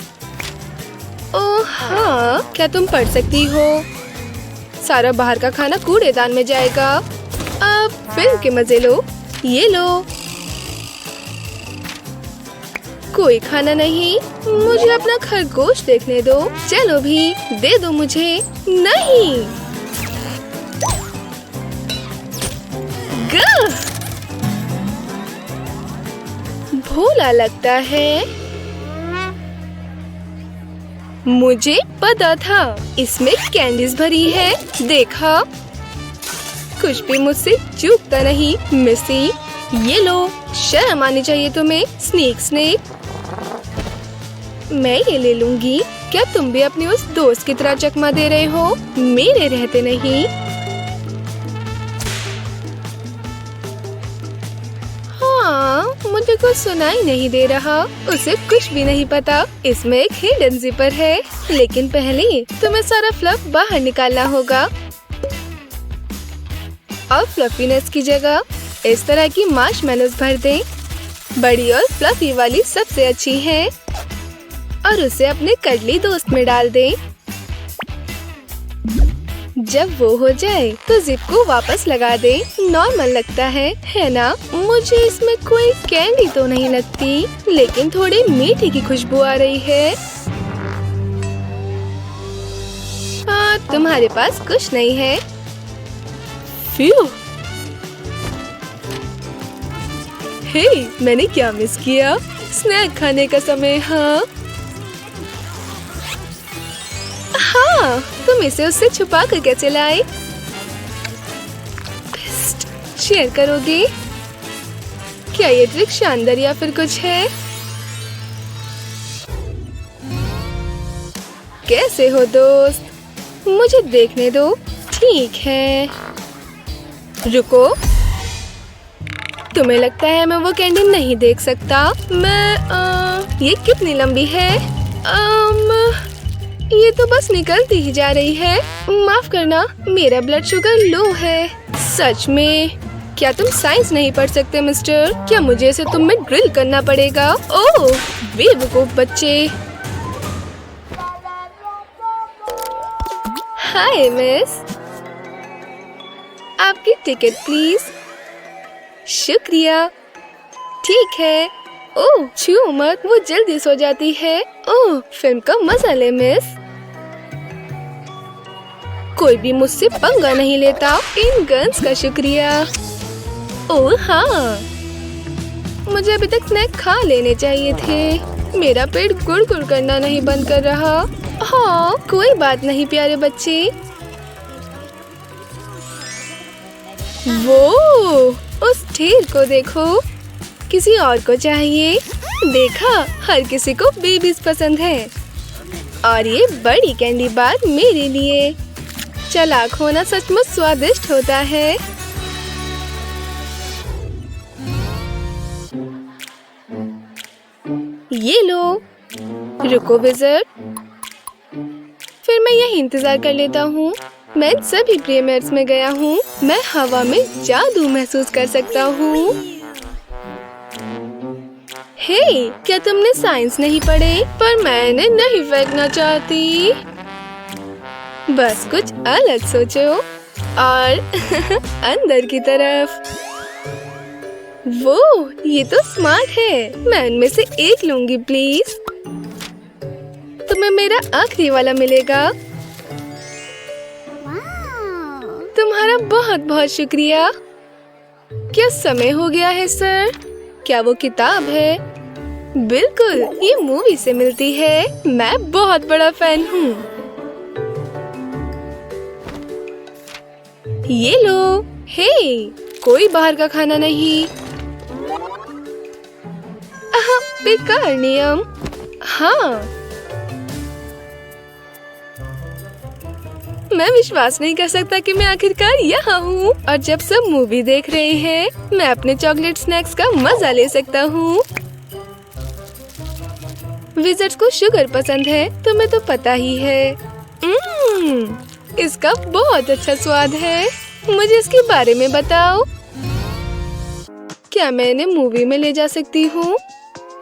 ओह हाँ, क्या तुम पढ़ सकती हो? सारा बाहर का खाना कूड़ेदान में जाएगा। अब फिल्म के मजे लो। ये लो। कोई खाना नहीं, मुझे अपना खरगोश देखने दो। चलो भी, दे दो मुझे। नहीं। गह! भोला लगता है। मुझे पता था इसमें कैंडीज भरी है। देखा, कुछ भी मुझसे चूकता नहीं। मिसी, ये लो। शर्म आनी चाहिए तुम्हें, स्नेक स्नेक। मैं ये ले लूंगी। क्या तुम भी अपने उस दोस्त की तरह चकमा दे रहे हो? मेरे रहते नहीं। हाँ, मुझे कुछ सुनाई नहीं दे रहा। उसे कुछ भी नहीं पता। इसमें एक हिडन जिपर है, लेकिन पहले तुम्हें सारा फ्लफ बाहर निकालना होगा। और फ्लफीनेस की जगह इस तरह की मार्शमेलोज भर दें। बड़ी और फ्लफी वाली सबसे अच्छी है। और उसे अपने कड़ली दोस्त में डाल दें। जब वो हो जाए तो जिप को वापस लगा दें। नॉर्मल लगता है ना? मुझे इसमें कोई कैंडी तो नहीं लगती, लेकिन थोड़ी मीठी की खुशबू आ रही है। हाँ, तुम्हारे पास कुछ नहीं है। फ्यू। हे, मैंने क्या मिस किया? स्नैक खाने का समय। हाँ, तुम इसे उससे छुपा कर कैसे लाए? शेयर करोगे? क्या ये ट्रिक शानदार या फिर कुछ है? कैसे हो दोस्त? मुझे देखने दो। ठीक है, रुको। तुम्हें लगता है मैं वो कैंडी नहीं देख सकता? ये कितनी लंबी है? ये तो बस निकलती ही जा रही है। माफ करना, मेरा ब्लड शुगर लो है। सच में? क्या तुम साइंस नहीं पढ़ सकते मिस्टर? क्या मुझे इसे तुम में ड्रिल करना पड़ेगा? ओह, बेवकूफ बच्चे। हाय मिस, आपकी टिकट प्लीज। शुक्रिया। ठीक है। ओह, छू मत, वो जल्दी सो जाती है। ओह, फिल्म का मजा ले मिस। कोई भी मुझसे पंगा नहीं लेता। इन गन्स का शुक्रिया। ओह हाँ, मुझे अभी तक स्नैक खा लेने चाहिए थे। मेरा पेट गुड़गुड़ करना नहीं बंद कर रहा। हाँ, कोई बात नहीं प्यारे बच्चे। वो उस ढेर को देखो, किसी और को चाहिए। देखा, हर किसी को बेबीज पसंद है। और ये बड़ी कैंडी बार मेरे लिए। चालाक होना सचमुच स्वादिष्ट होता है। ये लो। रुको विज़र्ड, फिर मैं यही इंतजार कर लेता हूँ। मैं सभी प्रीमियर्स में गया हूँ। मैं हवा में जादू महसूस कर सकता हूँ। हे, क्या तुमने साइंस नहीं पढ़े? पर मैंने नहीं फेंकना चाहती। बस कुछ अलग सोचो। और अंदर की तरफ। वो, ये तो स्मार्ट है। मैं उनमें से एक लूंगी प्लीज। तुम्हें मेरा आखिरी वाला मिलेगा। तुम्हारा बहुत बहुत शुक्रिया। क्या समय हो गया है सर? क्या वो किताब है? बिल्कुल, ये मूवी से मिलती है। मैं बहुत बड़ा फैन हूँ। ये लो। हे, कोई बाहर का खाना नहीं। बेकार नियम। हाँ, मैं विश्वास नहीं कर सकता कि मैं आखिरकार यहाँ हूँ। और जब सब मूवी देख रहे हैं, मैं अपने चॉकलेट स्नैक्स का मजा ले सकता हूँ। विज़र्ड्स को शुगर पसंद है, तुम्हें तो पता ही है। इसका बहुत अच्छा स्वाद है। मुझे इसके बारे में बताओ। क्या मैं इन्हें मूवी में ले जा सकती हूँ?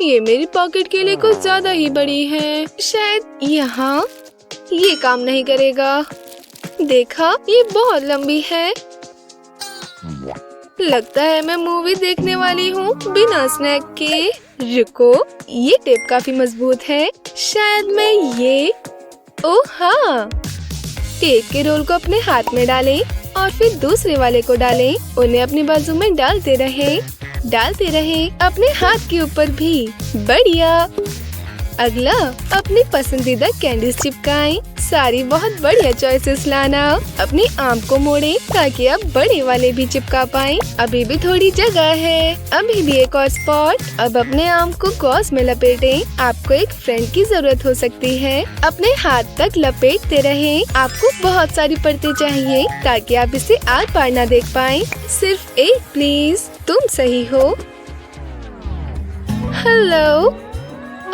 ये मेरी पॉकेट के लिए कुछ ज्यादा ही बड़ी है। शायद यहाँ। ये काम नहीं करेगा। देखा, ये बहुत लंबी है। लगता है मैं मूवी देखने वाली हूँ बिना स्नैक के। रुको, ये टेप काफी मजबूत है। शायद मैं ये। ओह हाँ, टेप के रोल को अपने हाथ में डालें और फिर दूसरे वाले को डालें। उन्हें अपनी बाजू में डालते रहें, अपने हाथ के ऊपर भी। बढ़िया। अगला, अपनी पसंदीदा कैंडीज चिपकाएं। सारी बहुत बढ़िया चॉइसेस लाना। अपनी आर्म को मोड़ें ताकि आप बड़े वाले भी चिपका पाएं। अभी भी थोड़ी जगह है। अभी भी एक और स्पॉट। अब अपने आर्म को गॉस में लपेटें। आपको एक फ्रेंड की जरूरत हो सकती है। अपने हाथ तक लपेटते रहें। आपको बहुत सारी परतें चाहिए ताकि आप इसे आर पार ना देख पाएं। सिर्फ एक प्लीज। तुम सही हो। हेलो।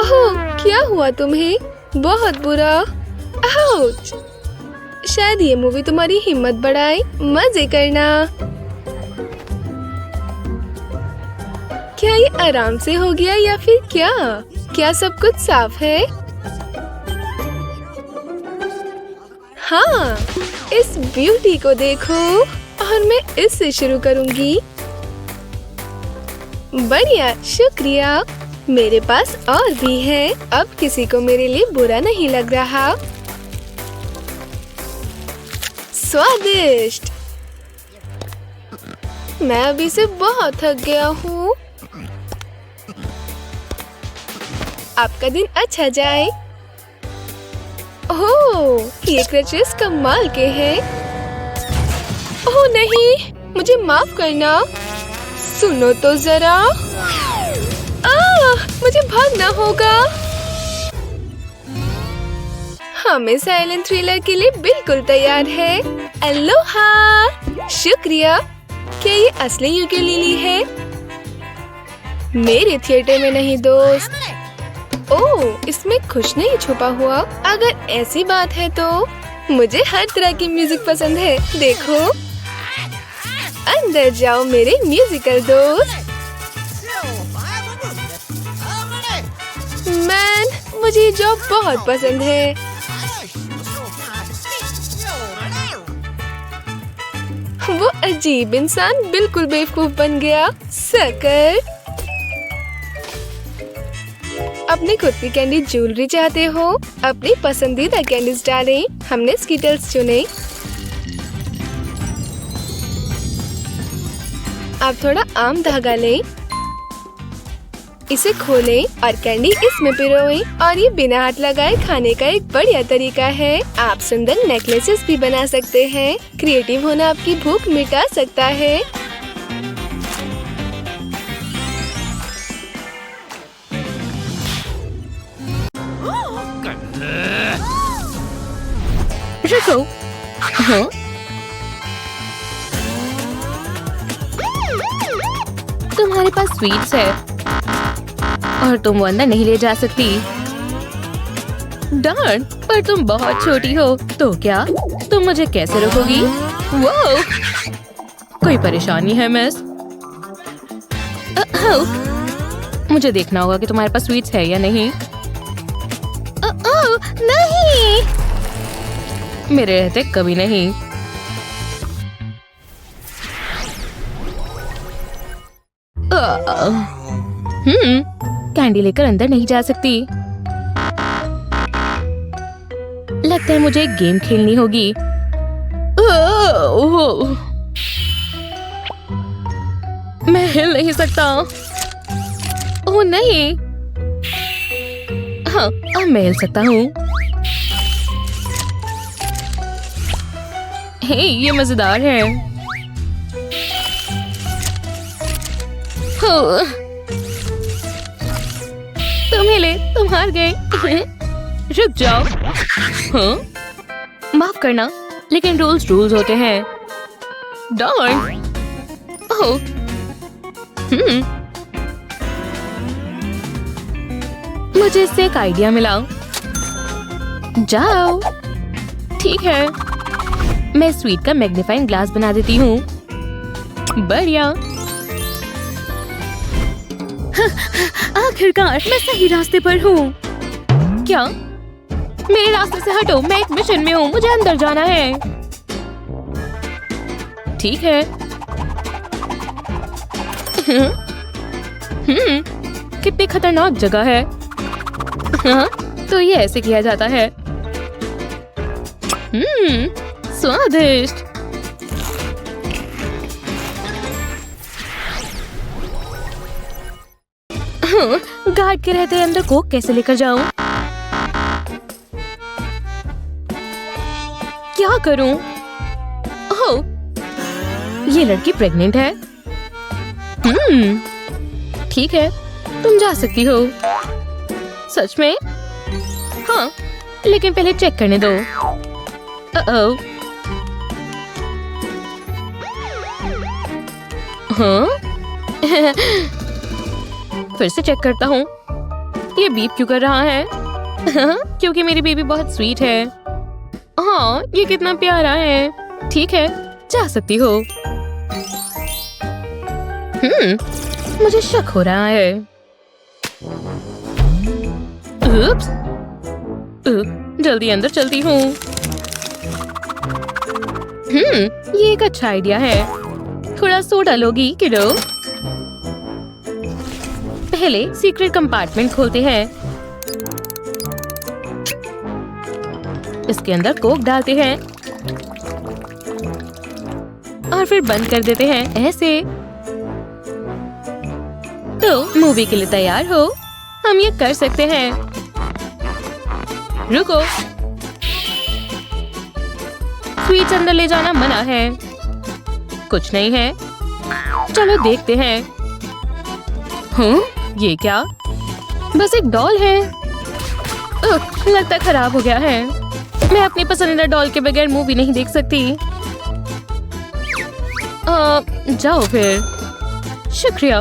ओह, क्या हुआ तुम्हें? बहुत बुरा। आउच। शायद ये मूवी तुम्हारी हिम्मत बढ़ाए। मजे करना। क्या ये आराम से हो गया या फिर क्या सब कुछ साफ है? हाँ, इस ब्यूटी को देखो। और मैं इससे शुरू करूंगी। बढ़िया, शुक्रिया। मेरे पास और भी है। अब किसी को मेरे लिए बुरा नहीं लग रहा। स्वादिष्ट। मैं अभी से बहुत थक गया हूँ। आपका दिन अच्छा जाए। ओह, ये क्रचेस कमाल के हैं। ओह नहीं, मुझे माफ करना। सुनो तो जरा। मुझे भागना होगा। हमें साइलेंट थ्रिलर के लिए बिल्कुल तैयार है। अलोहा। शुक्रिया। क्या ये असली यूकेलेली है? मेरे थिएटर में नहीं दोस्त। ओह, इसमें कुछ नहीं छुपा हुआ। अगर ऐसी बात है तो मुझे हर तरह की म्यूजिक पसंद है। देखो, अंदर जाओ मेरे म्यूजिकल दोस्त। मैन, मुझे ये जॉब बहुत पसंद है। वो अजीब इंसान बिल्कुल बेवकूफ बन गया। सकर। अपनी खुद की कैंडी ज्वेलरी चाहते हो? अपनी पसंदीदा कैंडीज डालें। हमने स्कीटल्स चुने। आप थोड़ा आम धागा लें। इसे खोलें और कैंडी इसमें पिरोएं और ये बिना हाथ लगाए खाने का एक बढ़िया तरीका है। आप सुंदर नेकलेसेस भी बना सकते हैं। क्रिएटिव होना आपकी भूख मिटा सकता है। रुको। हाँ? तुम्हारे पास स्वीट्स है और तुम वो अंदर नहीं ले जा सकती। डार्न, पर तुम बहुत छोटी हो, तो क्या तुम मुझे कैसे रोकोगी? वो कोई परेशानी है मिस? मुझे देखना होगा कि तुम्हारे पास स्वीट्स है या नहीं। नहीं, मेरे रहते कभी नहीं। कैंडी लेकर अंदर नहीं जा सकती। लगता है मुझे एक गेम खेलनी होगी। मैं हिल नहीं सकता। ओह नहीं। हाँ, अब मैं हिल सकता हूँ। हे, ये मजेदार है। तुम हिले, तुम हार गए। रुक जाओ। हाँ? माफ करना, लेकिन रूल्स होते हैं। डॉन। ओह। मुझे इससे एक आइडिया मिला। जाओ। ठीक है, मैं स्वीट का मैग्नीफाइंग ग्लास बना देती हूँ। बढ़िया। आखिरकार मैं सही रास्ते पर हूँ। क्या? मेरे रास्ते से हटो, मैं एक मिशन में हूँ, मुझे अंदर जाना है। ठीक है। कितनी खतरनाक जगह है। हाँ, तो ये ऐसे किया जाता है। स्वादिष्ट। गार्ड के रहते अंदर कोक कैसे लेकर जाऊं? क्या करूं? ओह, ये लड़की प्रेग्नेंट है। ठीक है, तुम जा सकती हो। सच में? हाँ, लेकिन पहले चेक करने दो। हाँ? फिर से चेक करता हूँ। ये बीप क्यों कर रहा है? क्योंकि मेरी बेबी बहुत स्वीट है। हाँ, ये कितना प्यारा है। ठीक है, जा सकती हो। मुझे शक हो रहा है। उप्स। जल्दी अंदर चलती हूँ। ये एक अच्छा आइडिया है। थोड़ा सोडा लोगी किडो? पहले सीक्रेट कंपार्टमेंट खोलते हैं। इसके अंदर कोक डालते हैं और फिर बंद कर देते हैं ऐसे। तो मूवी के लिए तैयार हो? हम ये कर सकते हैं। रुको, स्वीट्स अंदर ले जाना मना है। कुछ नहीं है, चलो देखते हैं। ये क्या? बस एक डॉल है। लगता है खराब हो गया है। मैं अपनी पसंदीदा डॉल के बगैर मूवी नहीं देख सकती। जाओ फिर। शुक्रिया।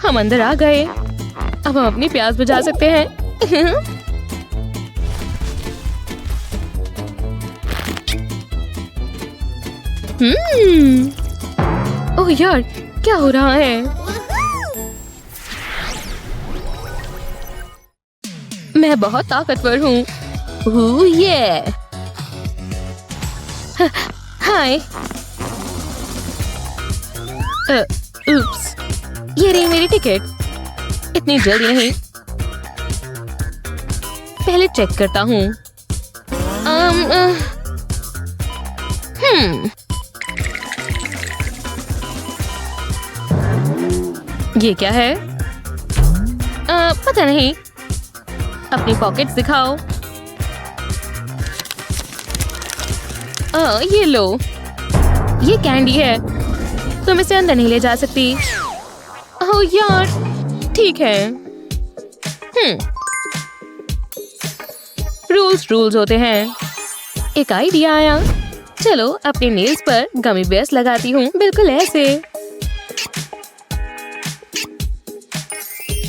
हम अंदर आ गए। अब हम अपनी प्यास बुझा सकते हैं। ओह यार, क्या हो रहा है? मैं बहुत ताकतवर हूँ। ये हाय। उप्स, ये रही मेरी टिकट। इतनी जल्दी नहीं, पहले चेक करता हूँ। ये क्या है? पता नहीं। अपनी पॉकेट्स दिखाओ। ये लो, ये कैंडी है, तुम इसे अंदर नहीं ले जा सकती। ओह यार, ठीक है। रूल्स होते हैं। एक आइडिया आया, चलो अपने नेल्स पर गमी बेयर्स लगाती हूँ, बिल्कुल ऐसे।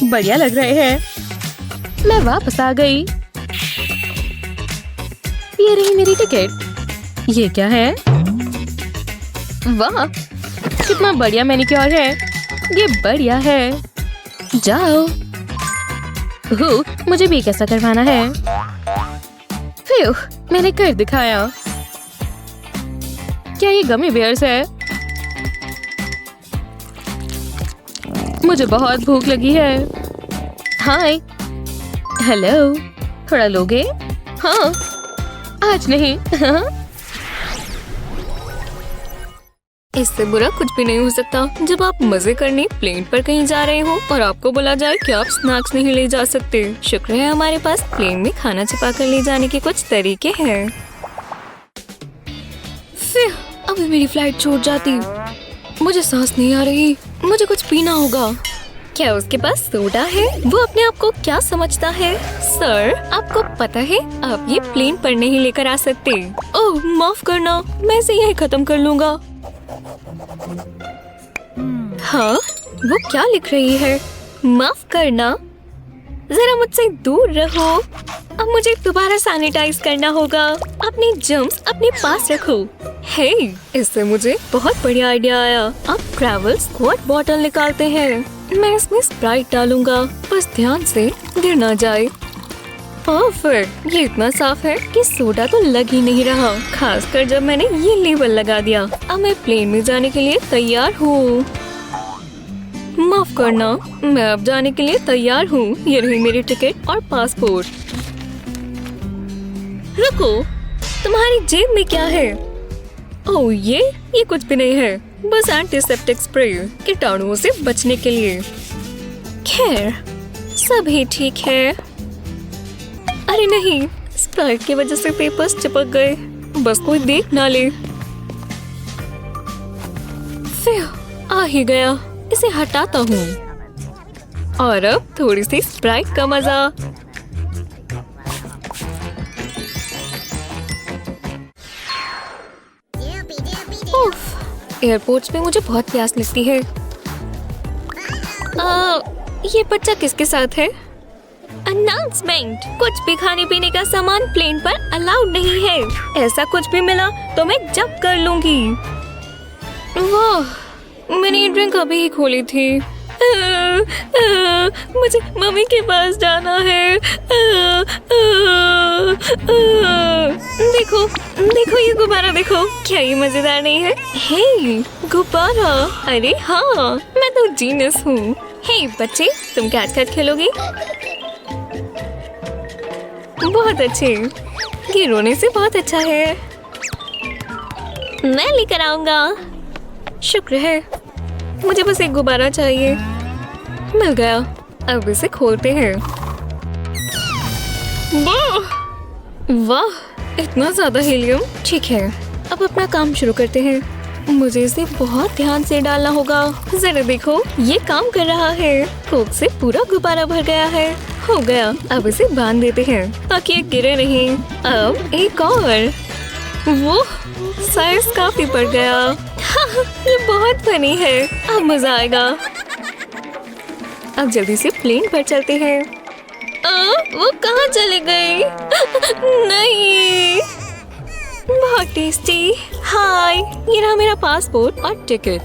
बढ़िया लग रहे हैं। मैं वापस आ गई। ये रही मेरी टिकट। ये क्या है? वाह, कितना बढ़िया मैनिक्योर है। ये बढ़िया है। जाओ। मुझे भी कैसा करवाना है। फिर मैंने कर दिखाया। क्या ये गमी बेयर्स है? मुझे बहुत भूख लगी है। हाय, हेलो, थोड़ा लोगे? हाँ, आज नहीं। इससे बुरा कुछ भी नहीं हो सकता जब आप मजे करने प्लेन पर कहीं जा रहे हो और आपको बोला जाए कि आप स्नैक्स नहीं ले जा सकते। शुक्र है हमारे पास प्लेन में खाना छिपा कर ले जाने के कुछ तरीके हैं। फिर अभी मेरी फ्लाइट छूट जाती। मुझे सांस नहीं आ रही, मुझे कुछ पीना होगा। क्या उसके पास सोडा है? वो अपने आप को क्या समझता है? सर, आपको पता है आप ये प्लेन पर नहीं लेकर आ सकते। ओह माफ करना, मैं इसे यही खत्म कर लूँगा। हाँ, वो क्या लिख रही है? माफ करना, जरा मुझसे दूर रहो। अब मुझे दोबारा सैनिटाइज करना होगा। अपने जर्म्स अपने पास रखो। हे, इससे मुझे बहुत बढ़िया आइडिया आया। अब ट्रैवल स्क्वाड बॉटल निकालते हैं। मैं इसमें स्प्राइट डालूंगा, बस ध्यान से गिर ना जाए। परफेक्ट, ये इतना साफ है कि सोडा तो लग ही नहीं रहा, खासकर जब मैंने ये लेबल लगा दिया। अब मैं प्लेन में जाने के लिए तैयार हूँ। माफ करना, मैं अब जाने के लिए तैयार हूँ। ये रही मेरी टिकट और पासपोर्ट। रुको, तुम्हारी जेब में क्या है? ओह ये कुछ भी नहीं है, बस एंटीसेप्टिक स्प्रे, कीटाणुओं से बचने के लिए। खैर, सभी ठीक है। अरे नहीं, स्प्राइट की वजह से पेपर्स चिपक गए। बस कोई देख ना ले। फिर आ ही गया, इसे हटाता हूँ। और अब थोड़ी सी स्प्राइट का मजा। एयरपोर्ट्स पे मुझे बहुत प्यास लगती है। ये बच्चा किसके साथ है? अनाउंसमेंट, कुछ भी खाने पीने का सामान प्लेन पर अलाउड नहीं है। ऐसा कुछ भी मिला तो मैं जब्त कर लूंगी। वाह, मैंने ये ड्रिंक अभी ही खोली थी। मुझे मम्मी के पास जाना है। देखो देखो, ये गुब्बारा देखो, क्या ये मजेदार नहीं है? हे, गुब्बारा, अरे हाँ, मैं तो जीनियस हूँ। हे बच्चे, तुम कैच कैच खेलोगे? बहुत अच्छे, ये रोने से बहुत अच्छा है। मैं लेकर आऊंगा। शुक्र है, मुझे बस एक गुब्बारा चाहिए। मिल गया, अब इसे खोलते हैं। वाह, इतना ज्यादा हीलियम। ठीक है, अब अपना काम शुरू करते हैं। मुझे इसे बहुत ध्यान से डालना होगा। जरा देखो, ये काम कर रहा है। कोक से पूरा गुब्बारा भर गया है। हो गया, अब इसे बांध देते हैं ताकि ये गिरे नहीं। अब एक और। वो साइज काफी बढ़ गया। ये बहुत फनी है, अब मजा आएगा। अब जल्दी से प्लेन पर चलते हैं। वो कहाँ चले गए? नहीं, बहुत टेस्टी। हाय, ये रहा मेरा पासपोर्ट और टिकट।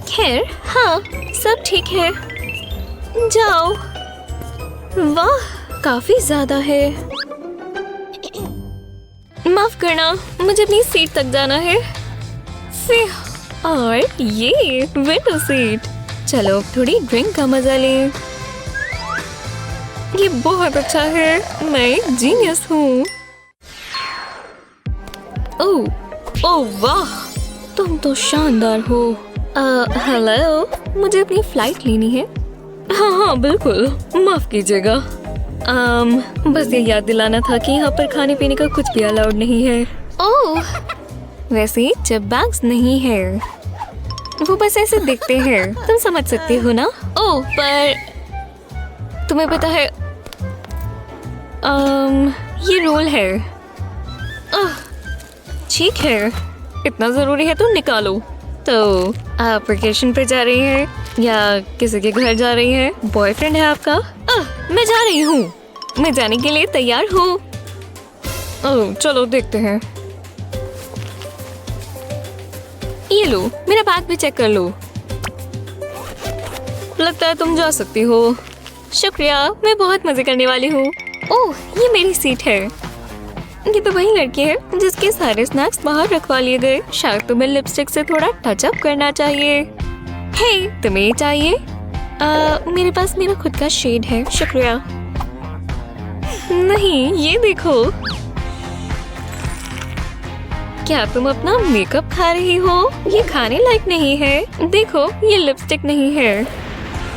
खैर, हाँ, सब ठीक है। जाओ। वाह, काफी ज्यादा है। माफ करना, मुझे अपनी सीट तक जाना है। और ये विंडो सीट। चलो थोड़ी ड्रिंक का मजा लें। ये बहुत अच्छा है, मैं एक जीनियस हूँ। ओह वाह, तुम तो शानदार हो। हेलो, मुझे अपनी फ्लाइट लेनी है। हाँ हाँ बिल्कुल, माफ कीजिएगा। बस ये याद दिलाना था कि यहाँ पर खाने पीने का कुछ भी अलाउड नहीं है। ओह, वैसे चिप बैग्स नहीं है, वो बस ऐसे दिखते हैं, तुम समझ सकती हो ना। ओह, पर तुम्हें पता है ये रोल है। ठीक है, इतना जरूरी है तो निकालो। तो आप वेकेशन पे जा रही हैं या किसी के घर जा रही हैं? बॉयफ्रेंड है आपका? मैं जा रही हूँ, मैं जाने के लिए तैयार हूँ। ओह, चलो देखते हैं। ये लो, मेरा बैग भी चेक कर लो। लगता है तुम जा सकती हो। शुक्रिया, मैं बहुत मजे करने वाली हूँ। ओह, ये मेरी सीट है। ये तो वही लड़की है जिसके सारे स्नैक्स बाहर रखवा लिए गए। शायद तुम्हें लिपस्टिक से थोड़ा टच अप करना चाहिए। हे, तुम्हें ये चाहिए? मेरे पास मेरा खुद का शेड है, शुक्रिया। नहीं, ये देखो। क्या तुम अपना मेकअप खा रही हो? ये खाने लायक नहीं है। देखो, ये लिपस्टिक नहीं है।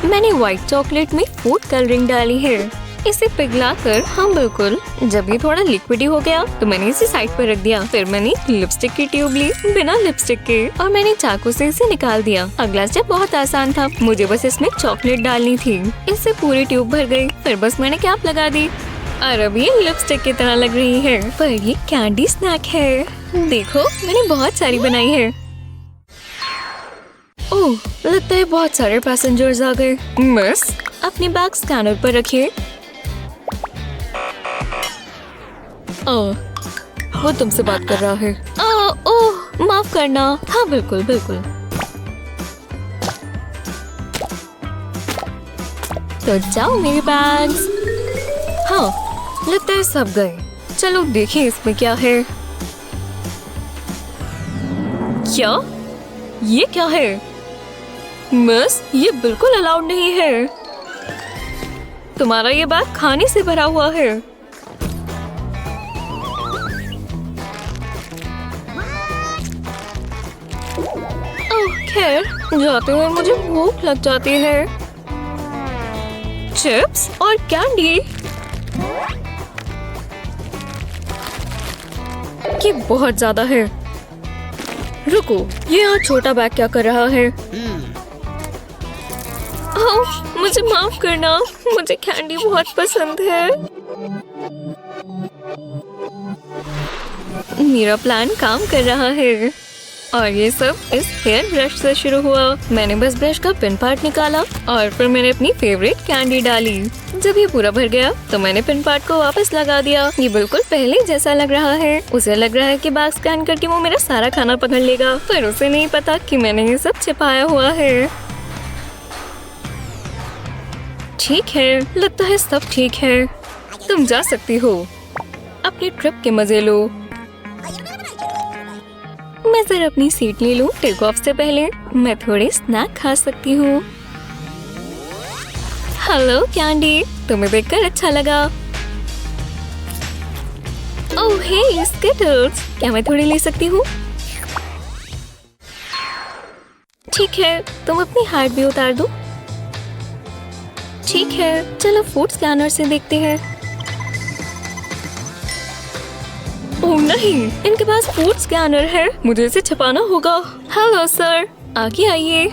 मैंने व्हाइट चॉकलेट में फूड कलरिंग डाली है। इसे पिघलाकर हम बिल्कुल, जब ये थोड़ा लिक्विडी हो गया तो मैंने इसे साइड पर रख दिया। फिर मैंने लिपस्टिक की ट्यूब ली बिना लिपस्टिक के और मैंने चाकू से इसे निकाल दिया। अगला स्टेप बहुत आसान था, मुझे बस इसमें चॉकलेट डालनी थी। इससे पूरी ट्यूब भर गई। फिर बस मैंने कैप लगा दी और अब ये लिपस्टिक की तरह लग रही है, पर ये कैंडी स्नैक है। देखो, मैंने बहुत सारी बनाई है। ओह, लगता है बहुत सारे पैसेंजर्स आ गए। मिस, अपनी बैग स्कैनर पर रखिए। वो तुमसे बात कर रहा है। ओह, माफ करना। हाँ बिल्कुल बिल्कुल। तो जाओ मेरे बैग्स। हाँ, लगता है सब गए। चलो देखिए इसमें क्या है। क्या? ये क्या है? मिस, ये बिल्कुल अलाउड नहीं है। तुम्हारा ये बैग खाने से भरा हुआ है। खैर, जाते हुए मुझे भूख लग जाती है। चिप्स और कैंडी, ये बहुत ज्यादा है। रुको, ये यहाँ छोटा बैग क्या कर रहा है? ओह, मुझे माफ करना, मुझे कैंडी बहुत पसंद है। मेरा प्लान काम कर रहा है और ये सब इस हेयर ब्रश से शुरू हुआ। मैंने बस ब्रश का पिन पार्ट निकाला और फिर मैंने अपनी फेवरेट कैंडी डाली। जब ये पूरा भर गया तो मैंने पिन पार्ट को वापस लगा दिया। ये बिल्कुल पहले जैसा लग रहा है। उसे लग रहा है कि बैग स्कैन करके वो मेरा सारा खाना पकड़ लेगा, पर उसे नहीं पता कि मैंने ये सब छिपाया हुआ है। ठीक है, लगता है सब ठीक है। तुम जा सकती हो, अपनी ट्रिप के मजे लो। मैं जरा अपनी सीट ले लूं। टेक ऑफ से पहले मैं थोड़े स्नैक खा सकती हूँ। हेलो कैंडी, तुम्हें देखकर अच्छा लगा। ओह हे स्किटल्स, क्या मैं थोड़ी ले सकती हूँ? ठीक है, तुम अपनी हार्ट भी उतार दो। ठीक है, चलो फूड स्कैनर से देखते हैं। ओह नहीं, इनके पास फूड स्कैनर है, मुझे इसे छुपाना होगा। हेलो सर, आगे आइए।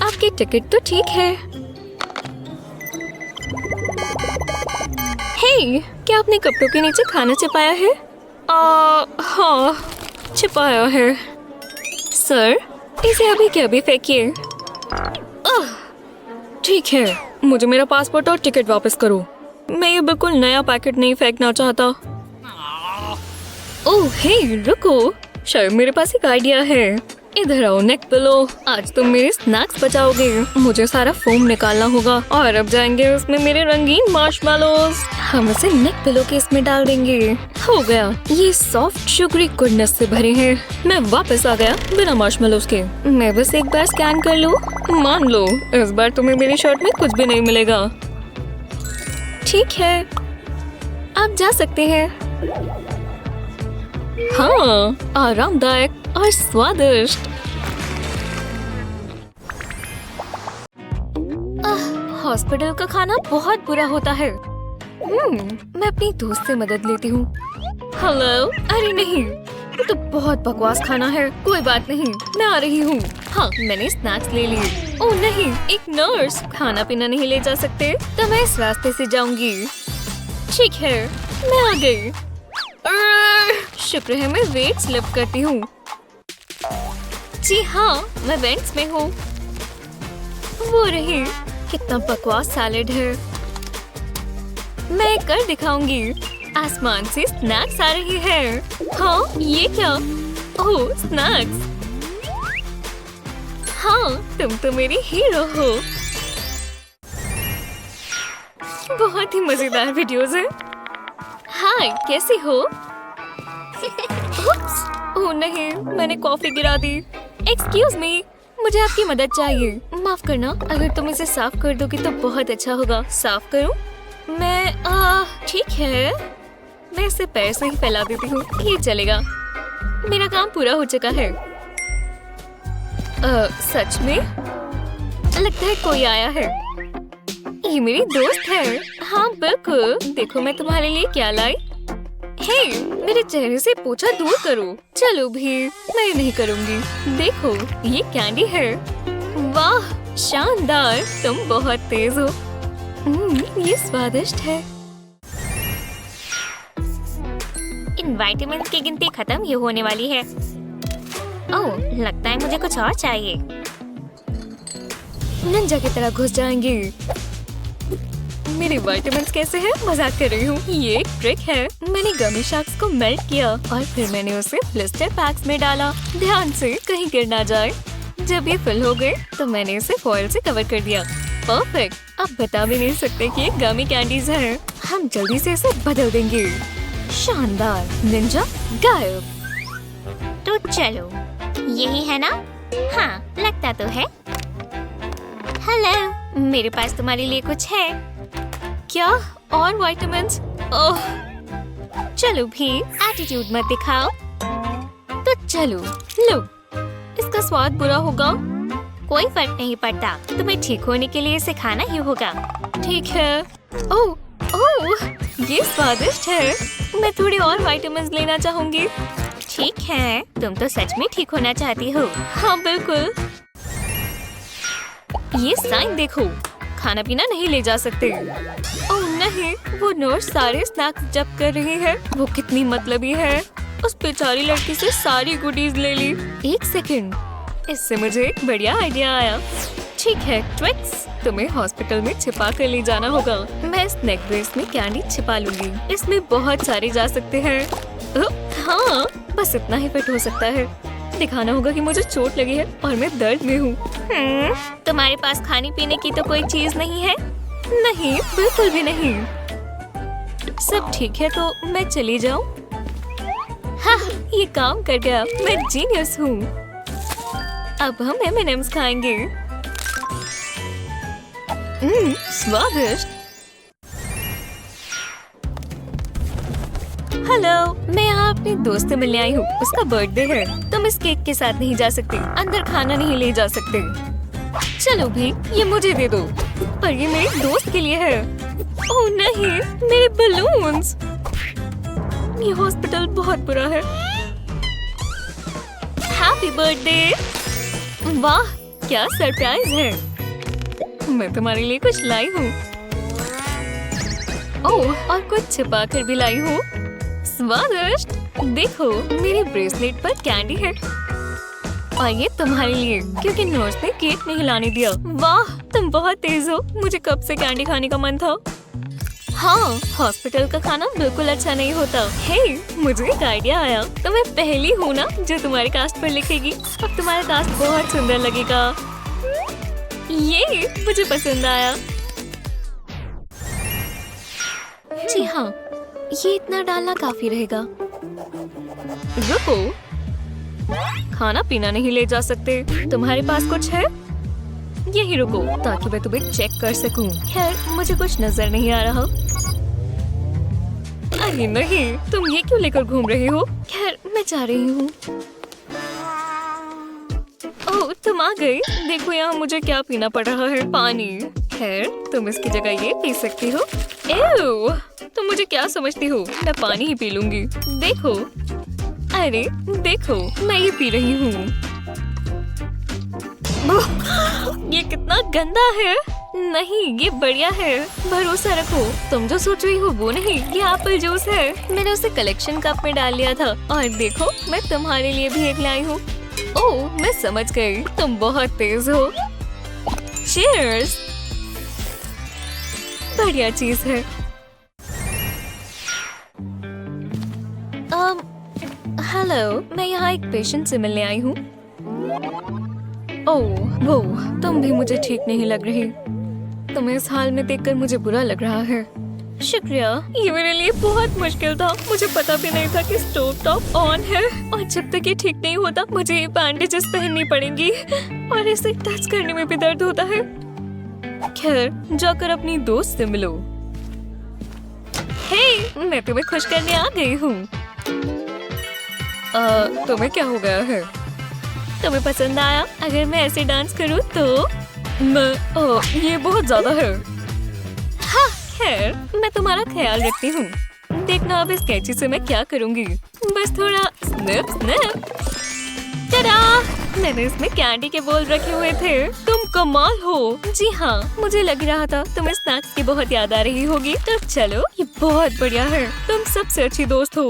आपकी टिकट तो ठीक है। हे, क्या आपने कपड़ों के नीचे खाना छिपाया है? हाँ, छिपाया है। सर, इसे अभी के अभी फेंकिए। ठीक है, मुझे मेरा पासपोर्ट और टिकट वापस करो। मैं ये बिल्कुल नया पैकेट नहीं फेंकना चाहता। ओह हे, रुको, शायद मेरे पास एक आइडिया है। इधर आओ नेक पिलो, आज तुम मेरे स्नैक्स बचाओगे। मुझे सारा फोम निकालना होगा और अब जाएंगे उसमें मेरे रंगीन मार्शमेलोस। हम इसे नेक पिलो के इसमें डाल देंगे। हो गया, ये सॉफ्ट शुगरी गुडनेस से भरे हैं। मैं वापस आ गया बिना मार्शमेलोस के। मैं बस एक बार स्कैन कर लूं। मान लो इस बार तुम्हें मेरी शर्ट में कुछ भी नहीं मिलेगा। ठीक है, आप जा सकते हैं। हाँ, आरामदायक और स्वादिष्ट। हॉस्पिटल का खाना बहुत बुरा होता है। मैं अपनी दोस्त से मदद लेती हूँ। हेलो, अरे नहीं, ये तो बहुत बकवास खाना है। कोई बात नहीं, मैं आ रही हूँ। हाँ, मैंने स्नैक्स ले लिए। ओह नहीं, एक नर्स, खाना पीना नहीं ले जा सकते तो मैं इस रास्ते से जाऊंगी। ठीक है, मैं आ गई। शुक्र है मैं वेट स्लिप करती हूँ। जी हाँ, मैं वेंट्स में हूँ। वो रही, कितना बकवास सैलेड है। मैं कर दिखाऊंगी। आसमान से स्नैक्स आ रही है। हाँ, ये क्या? ओह, स्नैक्स। हाँ, तुम तो मेरी हीरो हो। बहुत ही मजेदार वीडियोस हैं। हाय, कैसी हो? ओह नहीं, मैंने कॉफी गिरा दी। एक्सक्यूज मी, मुझे आपकी मदद चाहिए। माफ करना, अगर तुम इसे साफ कर दोगी तो बहुत अच्छा होगा। साफ करूं? मैं ठीक है, मैं इसे पैर से ही फैला देती हूँ। ये चलेगा। मेरा काम पूरा हो चुका है। सच में? लगता है कोई आया है। ये मेरी दोस्त है। हाँ बिल्कुल, देखो मैं तुम्हारे लिए क्या लाई। हे, मेरे चेहरे से पोछा दूर करो। चलो भी, मैं नहीं करूँगी। देखो, ये कैंडी है। वाह, शानदार, तुम बहुत तेज हो। ये स्वादिष्ट है। इन विटामिन की गिनती खत्म ही होने वाली है। ओह, लगता है मुझे कुछ और चाहिए। निंजा की तरह घुस जाएंगे। मेरे विटामिन्स कैसे हैं? मजाक कर रही हूँ। ये एक ट्रिक है। मैंने गमी शार्क्स को मेल्ट किया और फिर मैंने उसे ब्लिस्टर पैक्स में डाला। ध्यान से, कहीं गिर ना जाए। जब ये फिल हो गए तो मैंने इसे फॉइल से कवर कर दिया। परफेक्ट। अब बता भी नहीं सकते कि ये गमी कैंडीज हैं। हम जल्दी से इसे बदल देंगे। शानदार, निंजा गायब। तो चलो, यही है ना? हाँ, लगता तो है। हेलो, मेरे पास तुम्हारे लिए कुछ है। क्या? और विटामिन्स? ओह, चलो भी, एटीट्यूड मत दिखाओ। तो चलो, लो। इसका स्वाद बुरा होगा? कोई फर्क नहीं पड़ता, तुम्हें ठीक होने के लिए इसे खाना ही होगा। ठीक है। ओह, ओह, ये स्वादिष्ट है। मैं थोड़ी और विटामिन्स लेना चाहूंगी। ठीक है, तुम तो सच में ठीक होना चाहती हो। हाँ बिल्कुल। ये साइन देखो, खाना पीना नहीं ले जा सकते। ओह नहीं, वो नर्स सारे स्नैक्स जब्त कर रही है। वो कितनी मतलबी है। उस बेचारी लड़की से सारी गुडीज ले ली। एक सेकंड, इससे मुझे एक बढ़िया आइडिया आया। ठीक है ट्विक्स, तुम्हें हॉस्पिटल में छिपा कर ले जाना होगा। मैं इस नेक ब्रेस में कैंडी छिपा लूंगी। इसमें बहुत सारे जा सकते हैं। हाँ, बस इतना ही फिट हो सकता है। दिखाना होगा कि मुझे चोट लगी है और मैं दर्द में हूँ। तुम्हारे पास खाने पीने की तो कोई चीज नहीं है? नहीं, बिल्कुल भी नहीं। सब ठीक है तो मैं चली जाऊँ? हाँ, ये काम कर गया। मैं जीनियस हूँ। अब हम M&M's खाएंगे। स्वादिष्ट। हेलो, मैं यहाँ अपनी दोस्त से मिलने आई हूँ। उसका बर्थडे है। तुम इस केक के साथ नहीं जा सकती। अंदर खाना नहीं ले जा सकते। चलो भी, ये मुझे दे दो। पर ये मेरी दोस्त के लिए है। ओह नहीं, मेरे बलून्स। ये हॉस्पिटल बहुत बुरा है। Happy birthday. वाह, क्या सरप्राइज है। मैं तुम्हारे लिए कुछ लाई हूँ। ओह, और कुछ छिपा कर भी लाई हूँ। स्वादिष्ट। देखो, मेरे ब्रेसलेट पर कैंडी है और ये तुम्हारे लिए, क्योंकि नर्स ने केक नहीं लाने दिया। वाह, तुम बहुत तेज हो। मुझे कब से कैंडी खाने का मन था। हाँ, हॉस्पिटल का खाना बिल्कुल अच्छा नहीं होता। हे, मुझे एक आइडिया आया। तो मैं पहली हूँ ना जो तुम्हारे कास्ट पर लिखेगी। अब तुम्हारा कास्ट बहुत सुंदर लगेगा। ये मुझे पसंद आया। जी हाँ, ये इतना डालना काफी रहेगा। रुको, खाना पीना नहीं ले जा सकते। तुम्हारे पास कुछ है? यही रुको ताकि मैं तुम्हें चेक कर सकूं। खैर, मुझे कुछ नजर नहीं आ रहा। अरे नहीं, तुम ये क्यों लेकर घूम रहे हो? खैर, मैं जा रही हूँ। ओह, तुम आ गई। देखो यहाँ मुझे क्या पीना पड़ रहा है, पानी। खैर, तुम इसकी जगह ये पी सकती हो। एव, तुम मुझे क्या समझती हो? मैं पानी ही पी लूंगी। देखो, अरे देखो, मैं ये पी रही हूँ। ये कितना गंदा है। नहीं, ये बढ़िया है। भरोसा रखो, तुम जो सोच रही हो वो नहीं, ये एप्पल जूस है। मैंने उसे कलेक्शन कप में डाल लिया था और देखो, मैं तुम्हारे लिए भी एक लाई हूँ। ओह, मैं समझ गई, तुम बहुत तेज हो। चीयर्स। बढ़िया चीज है। हेलो, मैं यहाँ एक पेशेंट से मिलने आई हूँ। ओह, वो, तुम भी मुझे ठीक नहीं लग रही। तुम्हें इस हाल में देखकर मुझे बुरा लग रहा है। शुक्रिया, ये मेरे लिए बहुत मुश्किल था। मुझे पता भी नहीं था कि स्टोव टॉप ऑन है और जब तक ये ठीक नहीं होता मुझे ये बैंडेजेस पहननी पड़ेंगी और इसे टच करने में भी दर्द होता है। खैर, जाकर अपनी दोस्त से मिलो। हे, मैं तुम्हें खुश करने आ गई हूँ। तुम्हें क्या हो गया है? तुम्हें पसंद आया अगर मैं ऐसे डांस करूँ तो? ये बहुत ज्यादा है। हाँ, खैर, मैं तुम्हारा ख्याल रखती हूँ। देखना अब इस कैंची से मैं क्या करूँगी। बस थोड़ा स्निप स्निप। टा-डा! मैंने इसमें कैंडी के बॉल रखे हुए थे। तुम कमाल हो। जी हाँ, मुझे लग रहा था तुम्हें स्नैक्स की बहुत याद आ रही होगी। तो चलो, ये बहुत बढ़िया है। तुम सबसे अच्छी दोस्त हो।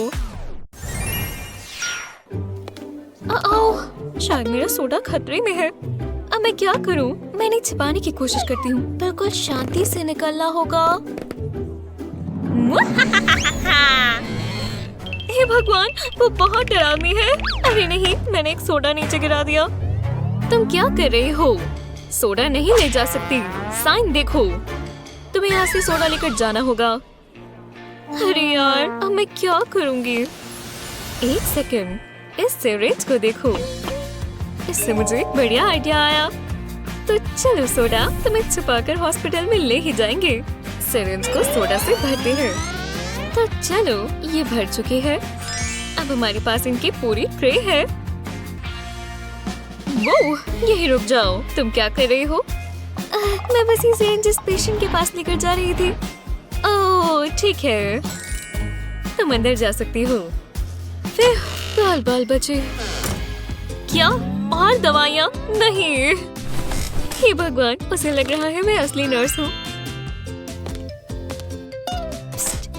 शायद मेरा सोडा खतरे में है। अब मैं क्या करूं? मैंने छिपाने की कोशिश करती हूँ। बिल्कुल शांति से निकलना होगा। हे भगवान, वो बहुत डरावनी है। अरे नहीं, मैंने एक सोडा नीचे गिरा दिया। तुम क्या कर रही हो? सोडा नहीं ले जा सकती। साइन देखो। तुम्हें यहाँ से सोडा लेकर जाना होगा। अरे यार, अब मैं क्या करूँगी? एक सेकंड, इस सिरिंज को देखो। इससे मुझे एक बढ़िया आइडिया आया। तो चलो सोडा, तुम्हें छुपाकर हॉस्पिटल में ले ही जाएंगे। सिरिंज को सोडा से भरते हैं। तो चलो, ये भर चुकी है। अब हमारे पास इनकी पूरी ट्रे है। वो, यही रुक जाओ। तुम क्या कर रही हो? मैं बस ये सिरिंज इस पेशेंट के पास लेकर जा रही थी। ओह, ठीक है, तुम अंदर जा सकती हो। फिर बाल बाल बचे। क्या? और दवाइयाँ? नहीं। हे भगवान, उसे लग रहा है मैं असली नर्स हूँ।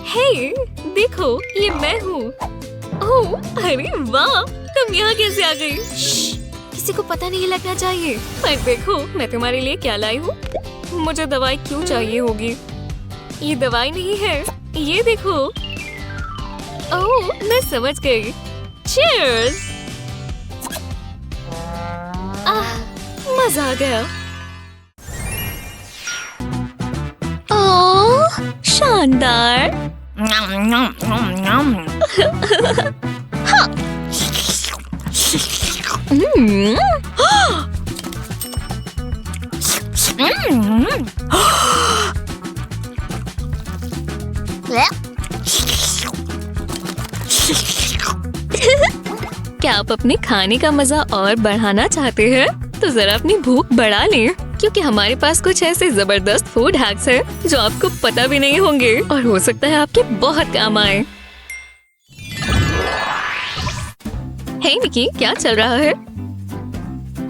हे, देखो, ये मैं हूँ। ओह, अरे वाह, तुम यहाँ कैसे आ गई? किसी को पता नहीं लगना चाहिए। पर देखो, मैं तुम्हारे लिए क्या लाई हूँ। मुझे दवाई क्यों चाहिए होगी? ये दवाई नहीं है, ये देखो। ओह, मैं समझ गई। चीयर्स। मजा आ गया। ओह, शानदार। क्या आप अपने खाने का मजा और बढ़ाना चाहते हैं? तो जरा अपनी भूख बढ़ा लें, क्योंकि हमारे पास कुछ ऐसे जबरदस्त फूड हैक्स हैं जो आपको पता भी नहीं होंगे और हो सकता है आपके बहुत काम आए। हे निकी, क्या चल रहा है?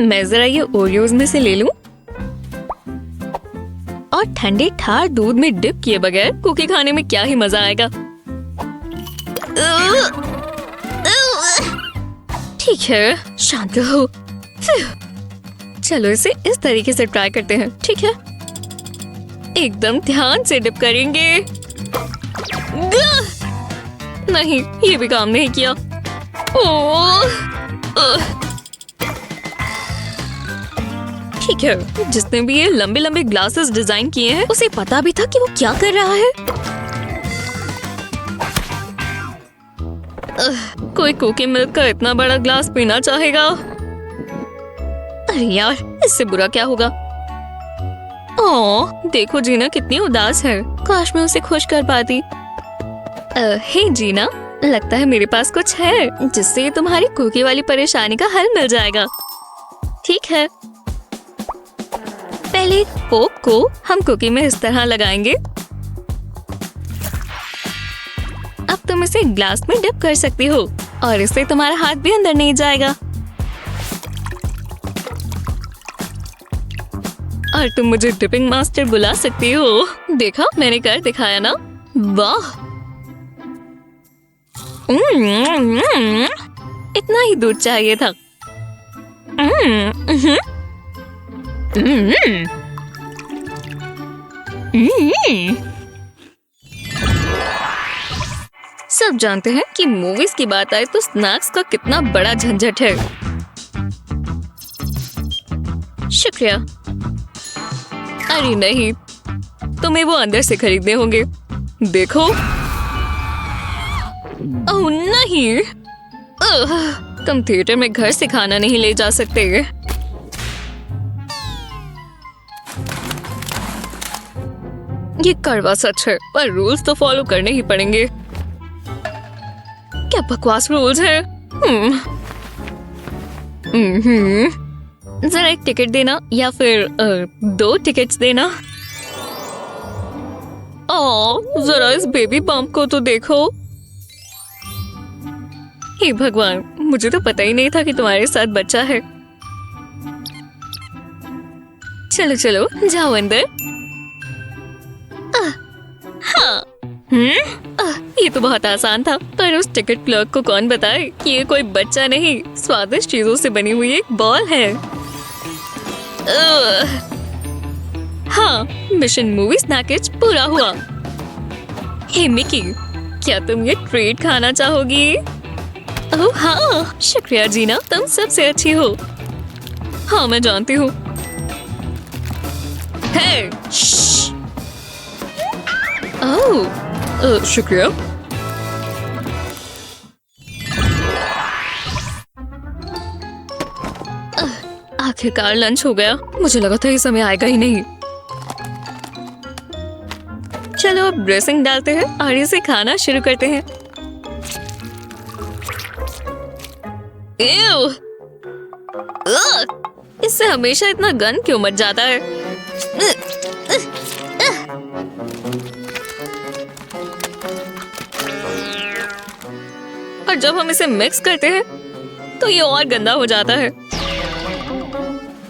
मैं जरा ये ओरियोज में से ले लूं और ठंडे ठार दूध में डिप किए बगैर कुकी खाने में क्या ही मजा आएगा। ठीक है, शांत हो। चलो इसे इस तरीके से ट्राई करते हैं, ठीक है? एकदम ध्यान से डिप करेंगे। नहीं, ये भी काम नहीं किया। ठीक है, जिसने भी ये लंबे लंबे ग्लासेस डिजाइन किए हैं उसे पता भी था कि वो क्या कर रहा है। कोई कुकी मिल्क का इतना बड़ा ग्लास पीना चाहेगा? अरे यार, इससे बुरा क्या होगा? ओह, देखो जीना कितनी उदास है। काश मैं उसे खुश कर पाती। हे जीना, लगता है मेरे पास कुछ है जिससे तुम्हारी कुकी वाली परेशानी का हल मिल जाएगा। ठीक है, पहले पोक को हम कुकी में इस तरह लगाएंगे। अब तुम इसे ग्लास में डिप कर सकती हो और इससे तुम्हारा हाथ भी अंदर नहीं जाएगा। और तुम मुझे डिपिंग मास्टर बुला सकती हो। देखा, मैंने कर दिखाया ना। वाह, इतना ही दूध चाहिए था। सब जानते हैं कि मूवीज की बात आए तो स्नैक्स का कितना बड़ा झंझट है। शुक्रिया। अरे नहीं, तुम्हें वो अंदर से खरीदने होंगे। देखो। ओह नहीं, तुम थिएटर में घर से खाना नहीं ले जा सकते। ये कड़वा सच है, पर रूल्स तो फॉलो करने ही पड़ेंगे। क्या बकवास रूल्स है। जरा एक टिकट देना या फिर 2 टिकट्स देना। जरा इस बेबी बम्प को तो देखो। हे भगवान, मुझे तो पता ही नहीं था कि तुम्हारे साथ बच्चा है। चलो चलो, जाओ अंदर। हाँ, ये तो बहुत आसान था, पर उस टिकट क्लर्क को कौन बताए कि ये कोई बच्चा नहीं, स्वादिष्ट चीजों से बनी हुई एक बॉल है। हाँ, मिशन मूवी स्नैकेज पूरा हुआ। हे मिकी, क्या तुम ये ट्रीट खाना चाहोगी? ओह हाँ, शुक्रिया जीना, तुम सबसे अच्छी हो। हाँ, मैं जानती हूँ। हे, ओह, शुक्रिया। आखिरकार लंच हो गया। मुझे लगा था ये समय आएगा ही नहीं। चलो अब ड्रेसिंग डालते हैं और इसे खाना शुरू करते हैं। इससे हमेशा इतना गंद क्यों मच जाता है? और जब हम इसे मिक्स करते हैं तो ये और गंदा हो जाता है।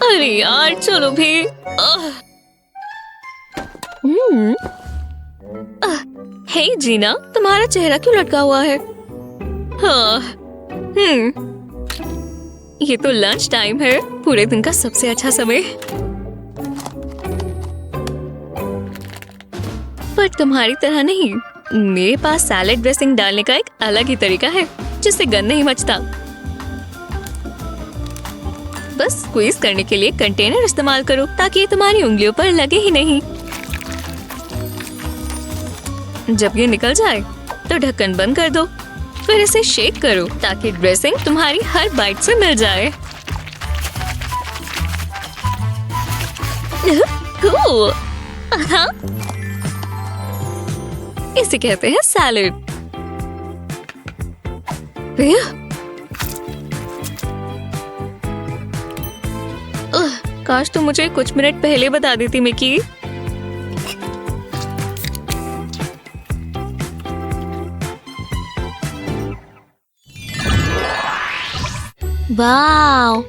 अरे यार, चलो भी। हे जीना, तुम्हारा चेहरा क्यों लटका हुआ है? हाँ, ये तो लंच टाइम है, पूरे दिन का सबसे अच्छा समय। पर तुम्हारी तरह नहीं, मेरे पास सैलेड ड्रेसिंग डालने का एक अलग ही तरीका है जिससे गंद नहीं मचता। बस स्क्वीज करने के लिए कंटेनर इस्तेमाल करो ताकि ये तुम्हारी उंगलियों पर लगे ही नहीं। जब ये निकल जाए तो ढक्कन बंद कर दो, फिर इसे शेक करो ताकि ड्रेसिंग तुम्हारी हर बाइट से मिल जाए। हाँ, इसे कहते हैं सैलेड। काश तुम मुझे कुछ मिनट पहले बता देती मिकी। वाव,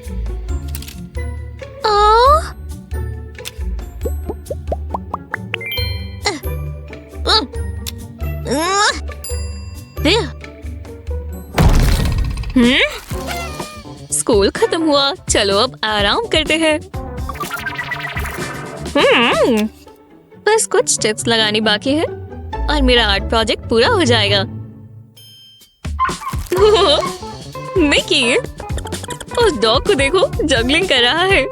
स्कूल खत्म हुआ, चलो अब आराम करते हैं। बस कुछ टिप्स लगानी बाकी है और मेरा आर्ट प्रोजेक्ट पूरा हो जाएगा। मिकी, उस डॉग को देखो, जगलिंग कर रहा है।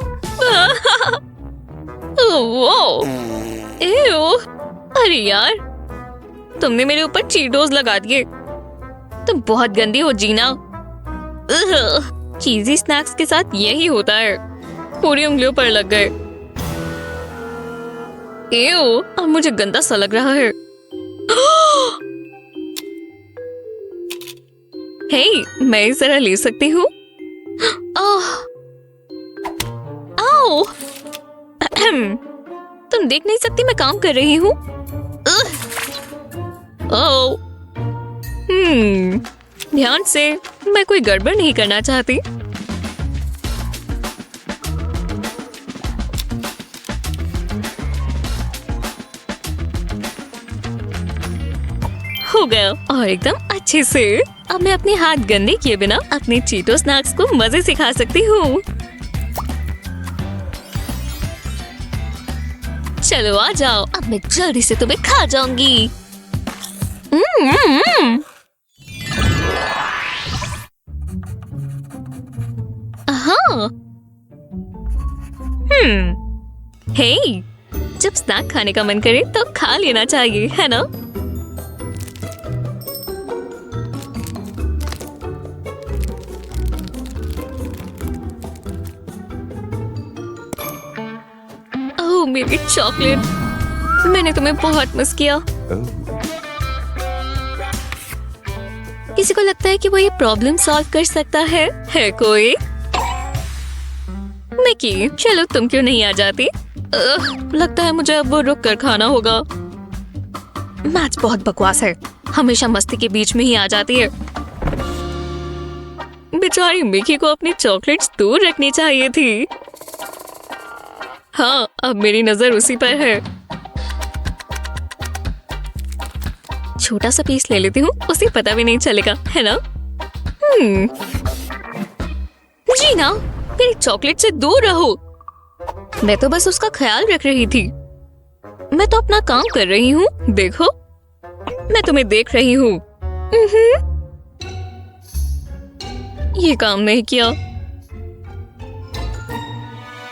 अरे यार, तुमने मेरे ऊपर चीटोस लगा दिए। तुम बहुत गंदी हो जीना। चीजी स्नैक्स के साथ यही होता है, पूरी उंगलियों पर लग गए। अब मुझे गंदा सा लग रहा है। हे, मैं इस तरह ले सकती हूँ? आओ! तुम देख नहीं सकती मैं काम कर रही हूँ? ओह! ध्यान से, मैं कोई गड़बड़ नहीं करना चाहती। हो गया, और एकदम अच्छे से। अब मैं अपने हाथ गंदे किए बिना अपने चीटो स्नैक्स को मजे से खा सकती हूँ। चलो आ जाओ, अब मैं जल्दी से तुम्हें खा जाऊंगी। हाँ। हे, जब स्नैक खाने का मन करे तो खा लेना चाहिए, है ना? ओह मेरी चॉकलेट, मैंने तुम्हें बहुत मिस किया। किसी को लगता है कि वो ये प्रॉब्लम सॉल्व कर सकता है कोई? मिकी, चलो तुम क्यों नहीं आ जाती? लगता है मुझे अब वो रुक कर खाना होगा। मैच बहुत बकवास है, हमेशा मस्ती के बीच में ही आ जाती है। बेचारी मिकी को अपनी चॉकलेट्स दूर रखनी चाहिए थी। हाँ, अब मेरी नजर उसी पर है। छोटा सा पीस ले लेती हूँ, उसे पता भी नहीं चलेगा, है ना? जी ना, मेरी चॉकलेट से दूर रहो। मैं तो बस उसका ख्याल रख रही थी। मैं तो अपना काम कर रही हूँ, देखो। मैं तुम्हें देख रही हूँ। ये काम नहीं किया।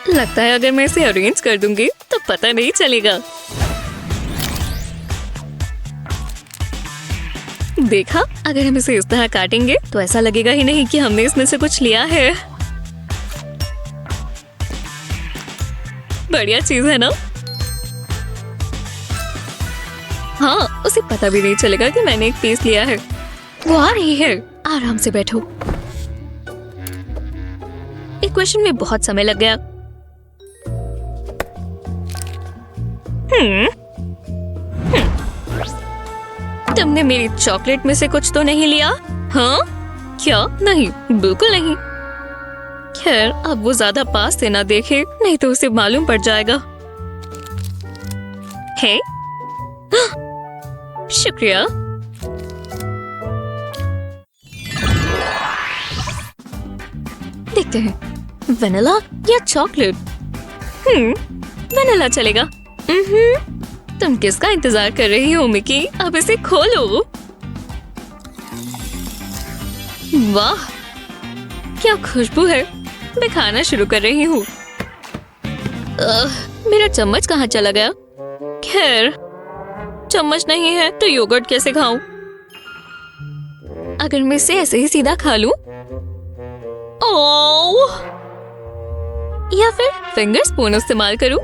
लगता है अगर मैं इसे अरेंज कर दूंगी तो पता नहीं चलेगा। देखा, अगर हम इसे इस तरह काटेंगे तो ऐसा लगेगा ही नहीं कि हमने इसमें से कुछ लिया है। बढ़िया चीज है ना? हाँ, उसे पता भी नहीं चलेगा कि मैंने एक पीस लिया है। वो आ रही है, आराम से बैठो। इक्वेशन में बहुत समय लग गया। तुमने मेरी चॉकलेट में से कुछ तो नहीं लिया? हाँ? क्या? नहीं, बिल्कुल नहीं। खैर, अब वो ज्यादा पास से ना देखे, नहीं तो उसे मालूम पड़ जाएगा। है? शुक्रिया। देखते हैं, वनीला या चॉकलेट? वनीला चलेगा। तुम किसका इंतजार कर रही हो मिकी? अब इसे खोलो। वाह, क्या खुशबू है। मैं खाना शुरू कर रही हूँ। मेरा चम्मच कहाँ चला गया? खैर, चम्मच नहीं है तो योगर्ट कैसे खाऊं? अगर मैं इसे ऐसे ही सीधा खा लूं? ओह! या फिर फिंगर स्पून इस्तेमाल करूं?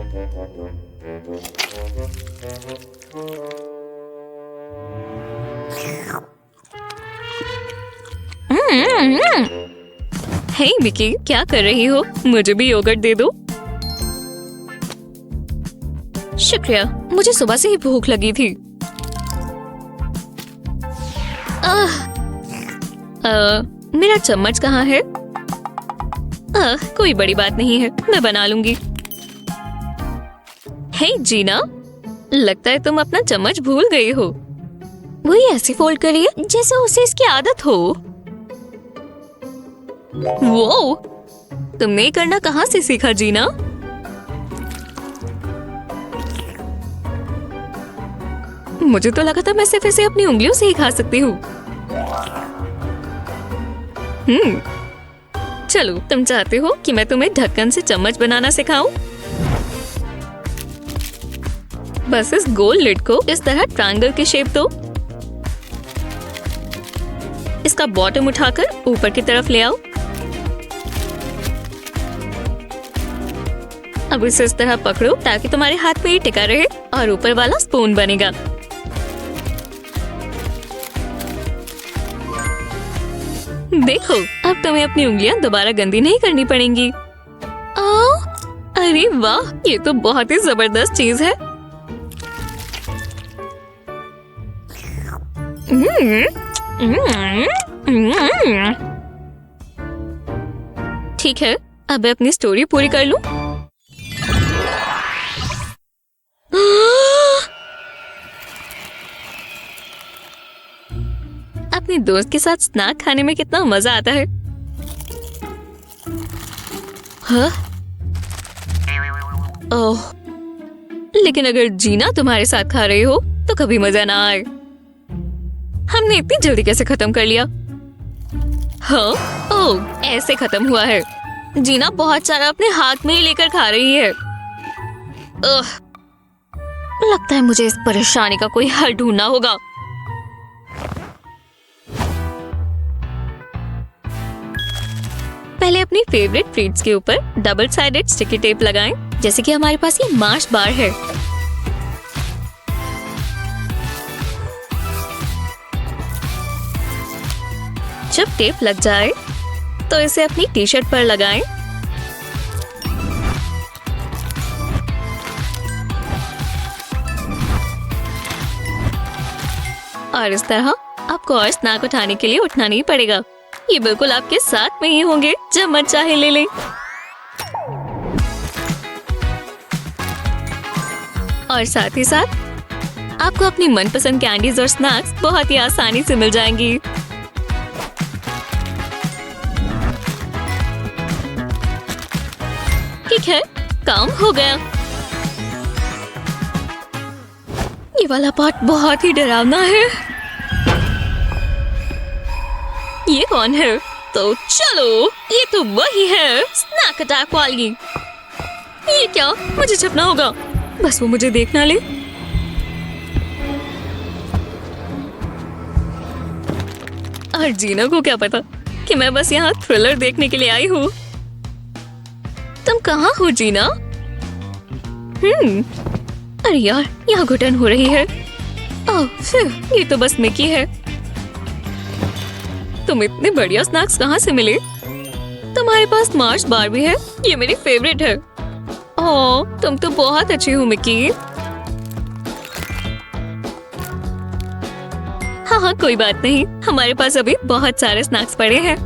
हे मिकी, क्या कर रही हो? मुझे भी योगर्ट दे दो। शुक्रिया, मुझे सुबह से ही भूख लगी थी। मेरा चम्मच कहाँ है? कोई बड़ी बात नहीं है, मैं बना लूंगी। हे जीना, लगता है तुम अपना चम्मच भूल गई हो। वो ये ऐसे फोल्ड करिए जैसे उसे इसकी आदत हो। वो तुमने करना कहाँ से सीखा जीना? मुझे तो लगा था मैं सिर्फ इसे अपनी उंगलियों से ही खा सकती हूँ। चलो, तुम चाहते हो कि मैं तुम्हें ढक्कन से चम्मच बनाना सिखाऊं? बस इस गोल लिड को इस तरह ट्रायंगल की शेप दो। इसका बॉटम उठाकर ऊपर की तरफ ले आओ। अब इसे इस तरह पकड़ो ताकि तुम्हारे हाथ में ही टिका रहे और ऊपर वाला स्पून बनेगा। देखो, अब तुम्हें अपनी उंगलियां दोबारा गंदी नहीं करनी पड़ेंगी। अरे वाह, ये तो बहुत ही जबरदस्त चीज है। ठीक है, अब मैं अपनी स्टोरी पूरी कर लूं। अपने दोस्त के साथ स्नैक खाने में कितना मजा आता है। हाँ? ओह, लेकिन अगर जीना तुम्हारे साथ खा रही हो तो कभी मजा ना आए। हमने इतनी जल्दी कैसे खत्म कर लिया? हाँ? ओह, ऐसे खत्म हुआ है। जीना बहुत सारा अपने हाथ में ही लेकर खा रही है। लगता है मुझे इस परेशानी का कोई हल ढूंढना होगा। पहले अपनी फेवरेट फ्रूट्स के ऊपर डबल साइडेड स्टिकी टेप लगाएं, जैसे कि हमारे पास ये मार्श बार है। जब टेप लग जाए तो इसे अपनी टी शर्ट पर लगाएं। और इस तरह आपको और स्नैक उठाने के लिए उठना नहीं पड़ेगा। ये बिल्कुल आपके साथ में ही होंगे, जब मन चाहे ले लें। और साथ ही साथ आपको अपनी मनपसंद कैंडीज और स्नैक्स बहुत ही आसानी से मिल जाएंगी। ठीक है, काम हो गया। ये वाला पार्ट बहुत ही डरावना है। ये कौन है? तो चलो, ये तो वही है, स्नैक अटैक वाली। ये क्या? मुझे छुपना होगा, बस वो मुझे देख ना ले। और जीना को क्या पता कि मैं बस यहाँ थ्रिलर देखने के लिए आई हूँ। तुम कहाँ हो जीना? अरे यार, यहाँ घुटन हो रही है। ओह, ये तो बस मिकी है। तुम इतने बढ़िया स्नैक्स कहाँ से मिले? तुम्हारे पास मार्श बार भी है, ये मेरी फेवरेट है। ओह, तुम तो बहुत अच्छी हो मिकी। हाँ, कोई बात नहीं, हमारे पास अभी बहुत सारे स्नैक्स पड़े हैं।